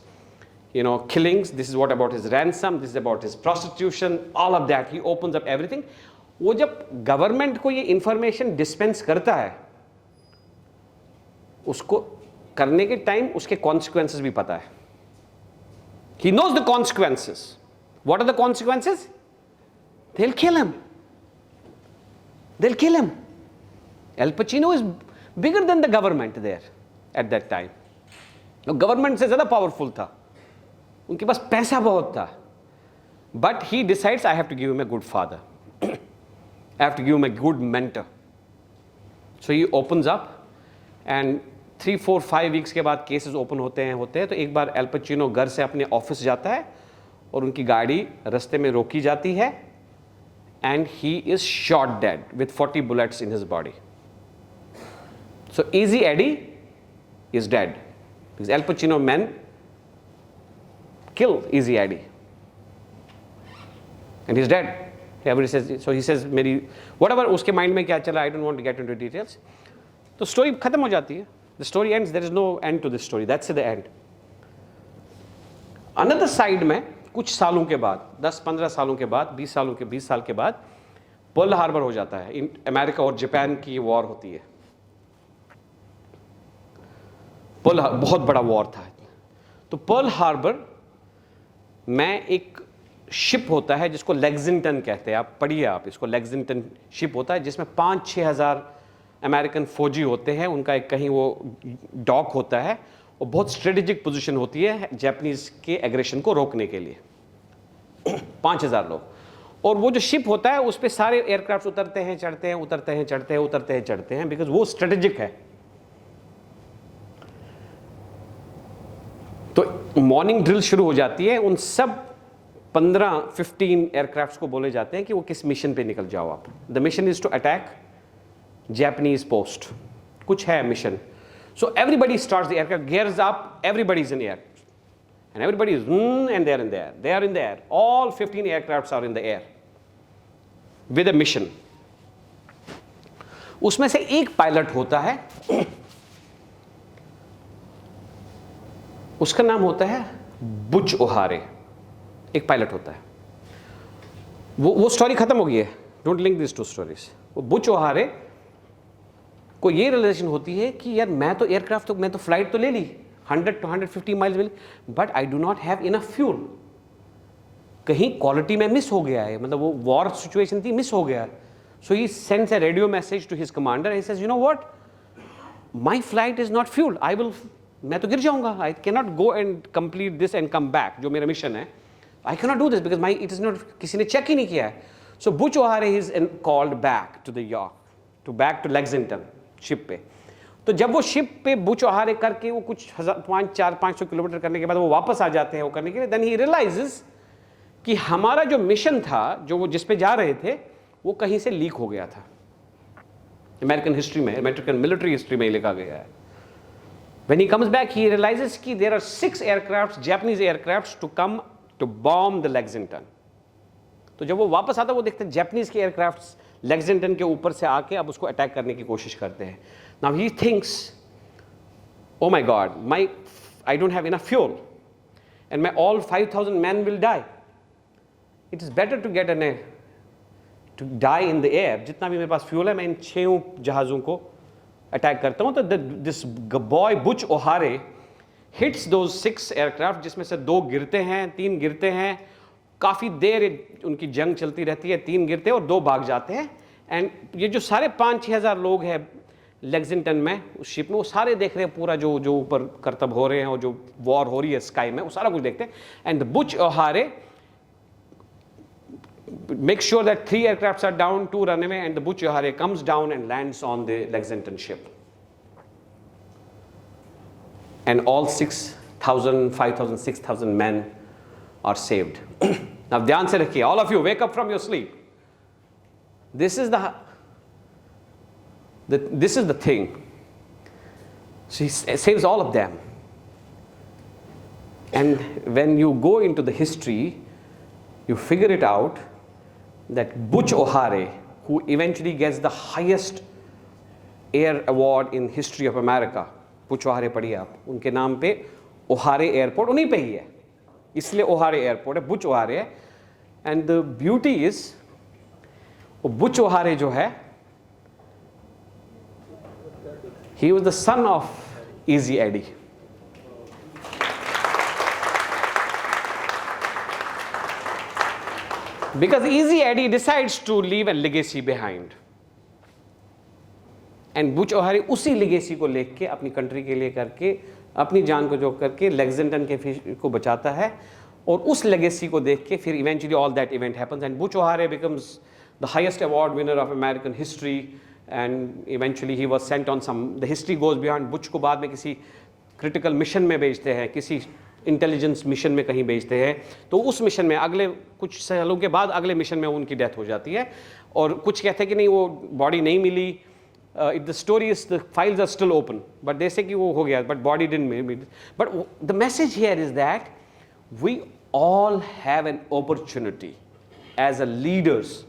killings, this is what about his ransom, this is about his prostitution, all of that. He opens up everything. वो जब गवर्नमेंट को ये इंफॉर्मेशन डिस्पेंस करता है उसको करने के टाइम उसके कॉन्सिक्वेंसेस भी पता है. He knows the consequences. What are the consequences? They'll kill him. They'll kill him. Al Pacino is bigger than the government there at that time. Government से ज़्यादा पावरफुल था, उनके पास पैसा बहुत था. But he decides, I have to give him a good father. I have to give him a good mentor. So he opens up and 3, 4, 5 weeks के बाद केसेस ओपन होते हैं. तो एक बार एल पचिनो घर से अपने ऑफिस जाता है और उनकी गाड़ी रास्ते में रोकी जाती है and he is shot dead with 40 bullets in his body. So Easy Eddie is dead because Al Pacino men kill Easy Eddie and he's dead. Everybody says, so he says मेरी whatever उसके माइंड में क्या चला, I don't want to get into details. तो स्टोरी खत्म हो जाती है. The story ends. There is no end to this story. That's the end. Another side में कुछ सालों के बाद, 10-15 सालों के बाद, 20 साल के बाद पर्ल हार्बर हो जाता है. अमेरिका और जापान की वॉर होती है. बहुत बड़ा वॉर था. तो पर्ल हार्बर में एक शिप होता है जिसको लेक्सिंगटन कहते हैं. आप पढ़िए, आप इसको लेक्सिंगटन शिप होता है जिसमें 5-6 हज़ार अमेरिकन फौजी होते हैं. उनका एक कहीं वो डॉक होता है और बहुत स्ट्रेटेजिक पोजीशन होती है जापानीज के एग्रेशन को रोकने के लिए. 5,000 लोग. और वो जो शिप होता है उस पर सारे एयरक्राफ्ट उतरते हैं, चढ़ते हैं, उतरते हैं, चढ़ते हैं, उतरते हैं, चढ़ते हैं, बिकॉज वो स्ट्रेटेजिक है. तो मॉर्निंग ड्रिल शुरू हो जाती है. उन सब 15-15 एयरक्राफ्ट को बोले जाते हैं कि वो किस मिशन पे निकल जाओ आप. The mission is to attack Japanese post. कुछ है mission. So everybody starts the aircraft, gears up, everybody is in the air. And everybody is and they are in the air. They are in the air. All 15 aircrafts are in the air with a mission. उसमें से एक पायलट होता है, उसका नाम होता है बुच ओहारे. एक पायलट होता है. वो स्टोरी खत्म हो गई है. Don't link this to stories. वो बुच ओहारे को ये रियलाइजेशन होती है कि यार मैं तो एयरक्राफ्ट, तो मैं तो फ्लाइट तो ले ली 100 to 150 माइल्स में, but I do not have enough fuel. कहीं क्वालिटी में मिस हो गया है, मतलब वो वॉर सिचुएशन थी, मिस हो गया. So he sends a radio message to his commander. He says, you know what, my flight is not fuelled. I will, मैं तो गिर जाऊंगा. I can not go and complete this and come back. जो मेरा मिशन है, I can not do this because my it is not, किसी ने चेक ही नहीं किया है. So Butch O'Hare is called back to the York, to back to Lexington ship पे. तो जब वो शिप पे बुच ओहारे करके वो कुछ 400-500 किलोमीटर करने के बाद वो वापस आ जाते हैं वो करने के लिए, देन ही रियलाइजेस कि हमारा जो मिशन था, जो वो जिस पे जा रहे थे, वो कहीं से लीक हो गया था. अमेरिकन हिस्ट्री में, अमेरिकन मिलिट्री हिस्ट्री में लिखा गया है. When he comes back he realises कि there are 6 aircraft, Japanese aircraft to come to bomb the Lexington. तो जब वो वापस आता है वो देखते हैं जापानीज के एयरक्राफ्ट लेक्सिंगटन के ऊपर से आके अब उसको अटैक करने की कोशिश करते हैं. Now he thinks, oh my God, my I don't have enough fuel and my all 5,000 man will die. It is better to get an to die in the air. जितना भी मेरे पास फ्यूल है, मैं इन 6 जहाज़ों को अटैक करता हूँ. तो this boy Butch O'Hare hits those 6 aircraft, जिसमें से 2 गिरते हैं, 3 गिरते हैं. काफ़ी देर उनकी जंग चलती रहती है. 3 गिरते हैं और 2 भाग जाते हैं. एंड ये जो सारे 5-6 हज़ार लोग हैं लेक्सिंगटन में, उस शिप में, वो सारे देख रहे हैं पूरा जो ऊपर करतब हो रहे हैं और जो वॉर हो रही है स्काई में, वो सारा कुछ देखते हैं. And the Butch O'Hare make sure that 3 aircrafts are down, 2 run away, and the Butch O'Hare comes down and lands on the Lexington ship. And all 6,000, 5,000, 6,000 men are saved. Now ध्यान से रखिए, all of you wake up from your sleep. This is the thing. She saves all of them. And when you go into the history, you figure it out that Butch O'Hare, who eventually gets the highest air award in history of America, Butch O'Hare पढ़िए आप, उनके नाम पे ओहारे एयरपोर्ट उन्हीं पे ही है, इसलिए ओहारे एयरपोर्ट है, बुच ओहारे है. एंड द ब्यूटी इज, वो बुच ओहारे जो है, he was the son of Easy Eddie. Because Easy Eddie decides to leave a legacy behind. And Butch O'Hare उसी legacy को लेके अपनी country के लिए करके अपनी जान को जोक करके लेक्सिंगटन के फिश को बचाता है और उस legacy को देख के फिर eventually all that event happens and Buch ओहारे becomes the highest award winner of American history and eventually he was sent on some, the history goes beyond. Buch को बाद में किसी critical mission में भेजते हैं, किसी इंटेलिजेंस मिशन में कहीं भेजते हैं, तो उस मिशन में अगले कुछ सालों के बाद अगले मिशन में उनकी डेथ हो जाती है और कुछ कहते हैं कि नहीं वो बॉडी नहीं मिली. The story is the files are still open but they say कि वो हो गया बट बॉडी डिडंट मिल. But the message here is that we all have an opportunity as a leaders,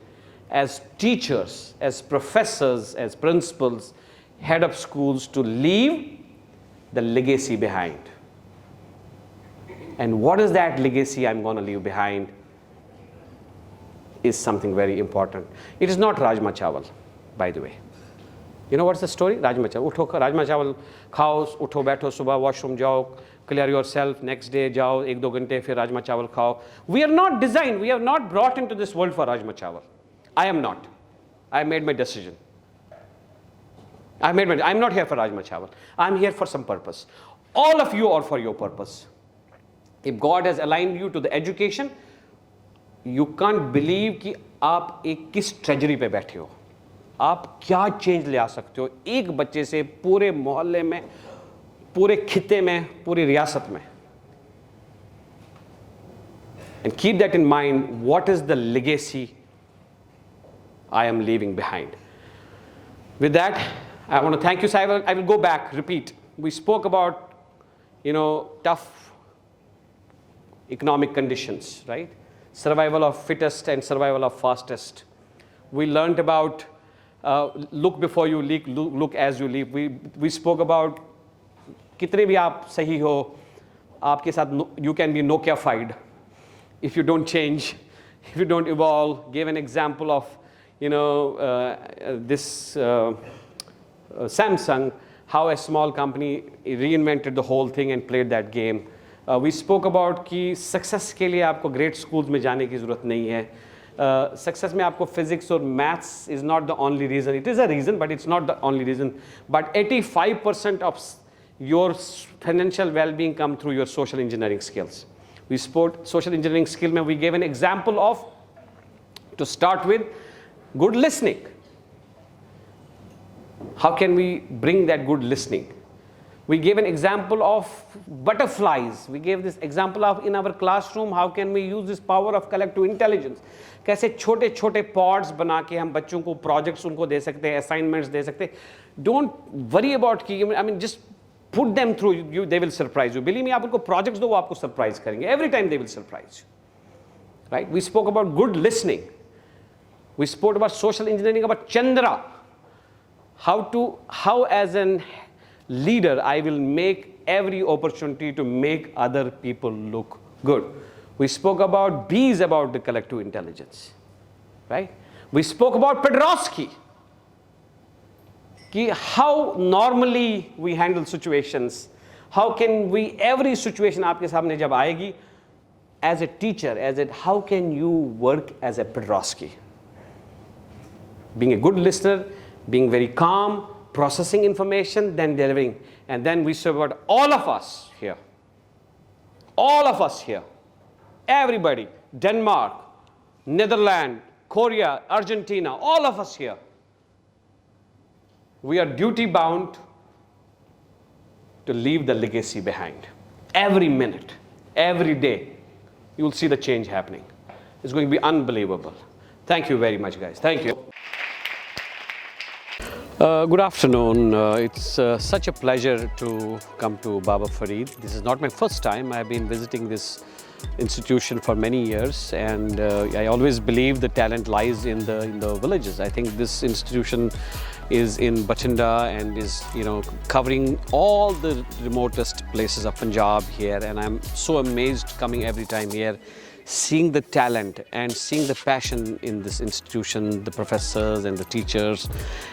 as teachers, as professors, as principals, head of schools to leave the legacy behind. And what is that legacy I'm going to leave behind is something very important. It is not Rajma Chawal, by the way. You know what's the story? Rajma Chawal. Utho, Rajma Chawal khao, utho baitho, subah washroom jao, clear yourself, next day jao, 1-2 ghante, fir Rajma Chawal khao. We are not designed, we are not brought into this world for Rajma Chawal. I am not. I made my decision. I'm not here for Rajma Chawal. I'm here for some purpose. All of you are for your purpose. If God has aligned you to the education, you can't believe कि आप एक किस ट्रेजरी पे बैठे हो, आप क्या चेंज ले आ सकते हो एक बच्चे से पूरे मोहल्ले में, पूरे खिते में, पूरी रियासत में. And keep that in mind. What is the legacy I am leaving behind? With that, I want to thank you, sir. I will go back, repeat. We spoke about, tough economic conditions, right? Survival of fittest and survival of fastest. We learned about look before you leap, look as you leap. We spoke about कितने भी आप सही हो, आपके साथ you can be Nokia-fied if you don't change, if you don't evolve. Gave an example of this Samsung, how a small company reinvented the whole thing and played that game. We spoke about कि success के लिए आपको great schools में जाने की ज़रूरत नहीं है. Success में आपको physics और maths is not the only reason. It is a reason, but it's not the only reason. But 85% of your financial well-being come through your social engineering skills. We spoke social engineering skill में we gave an example of, to start with, good listening. How can we bring that good listening? We gave an example of butterflies. We gave this example of in our classroom, how can we use this power of collective intelligence? कैसे छोटे छोटे pods बना के हम बच्चों को projects उनको दे सकते हैं, assignments दे सकते हैं. Don't worry about कि, just put them through, they will surprise you. Believe me, आप उनको projects दो, वो आपको surprise करेंगे. Every time they will surprise you. Right? We spoke about good listening. We spoke about social engineering, about Chandra. How as a leader, I will make every opportunity to make other people look good. We spoke about B's, about the collective intelligence, right? We spoke about Pedrosky, how normally we handle situations. How can we, every situation आपके सामने जब आएगी, as a teacher, how can you work as a Pedrosky? Being a good listener, being very calm, processing information, then delivering. And then we spoke about all of us here, everybody, Denmark, Netherlands, Korea, Argentina, all of us here. We are duty bound to leave the legacy behind. Every minute, every day, you will see the change happening. It's going to be unbelievable. Thank you very much, guys. Thank you. Good afternoon. It's such a pleasure to come to Baba Farid. This is not my first time. I've been visiting this institution for many years, and I always believe the talent lies in the villages. I think this institution is in Bachinda and is covering all the remotest places of Punjab here, and I'm so amazed coming every time here, seeing the talent and seeing the passion in this institution, the professors and the teachers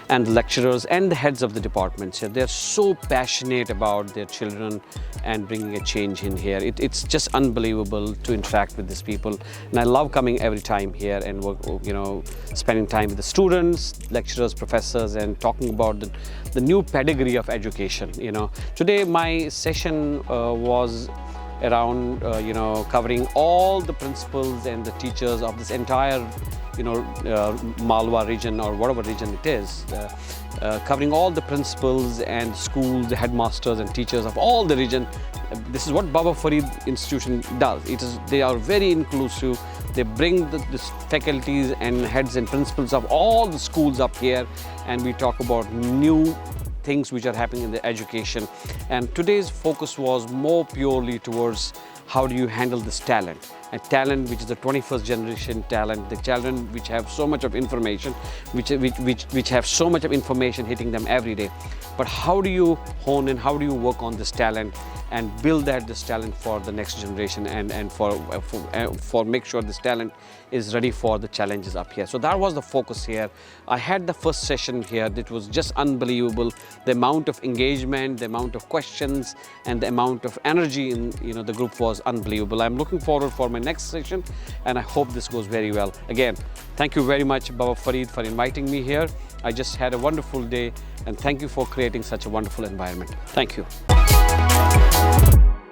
and the lecturers and the heads of the departments here. They're so passionate about their children and bringing a change in here. It's just unbelievable to interact with these people. And I love coming every time here and work, spending time with the students, lecturers, professors, and talking about the new pedigree of education. Today my session was around covering all the principals and the teachers of this entire Malwa region or whatever region it is, covering all the principals and schools, the headmasters and teachers of all the region. This is what Baba Farid Institution does. They are very inclusive. They bring the faculties and heads and principals of all the schools up here, and we talk about new things which are happening in the education. And today's focus was more purely towards how do you handle this talent, and talent which is the 21st generation talent, the children which have so much of information, which have so much of information hitting them every day. But how do you hone and how do you work on this talent and build this talent for the next generation, and for make sure this talent is ready for the challenges up here. So that was the focus here. I had the first session here. It was just unbelievable. The amount of engagement, the amount of questions, and the amount of energy in the group was unbelievable. I'm looking forward for my next session, and I hope this goes very well. Again, thank you very much, Baba Farid, for inviting me here. I just had a wonderful day, and thank you for creating such a wonderful environment. Thank you.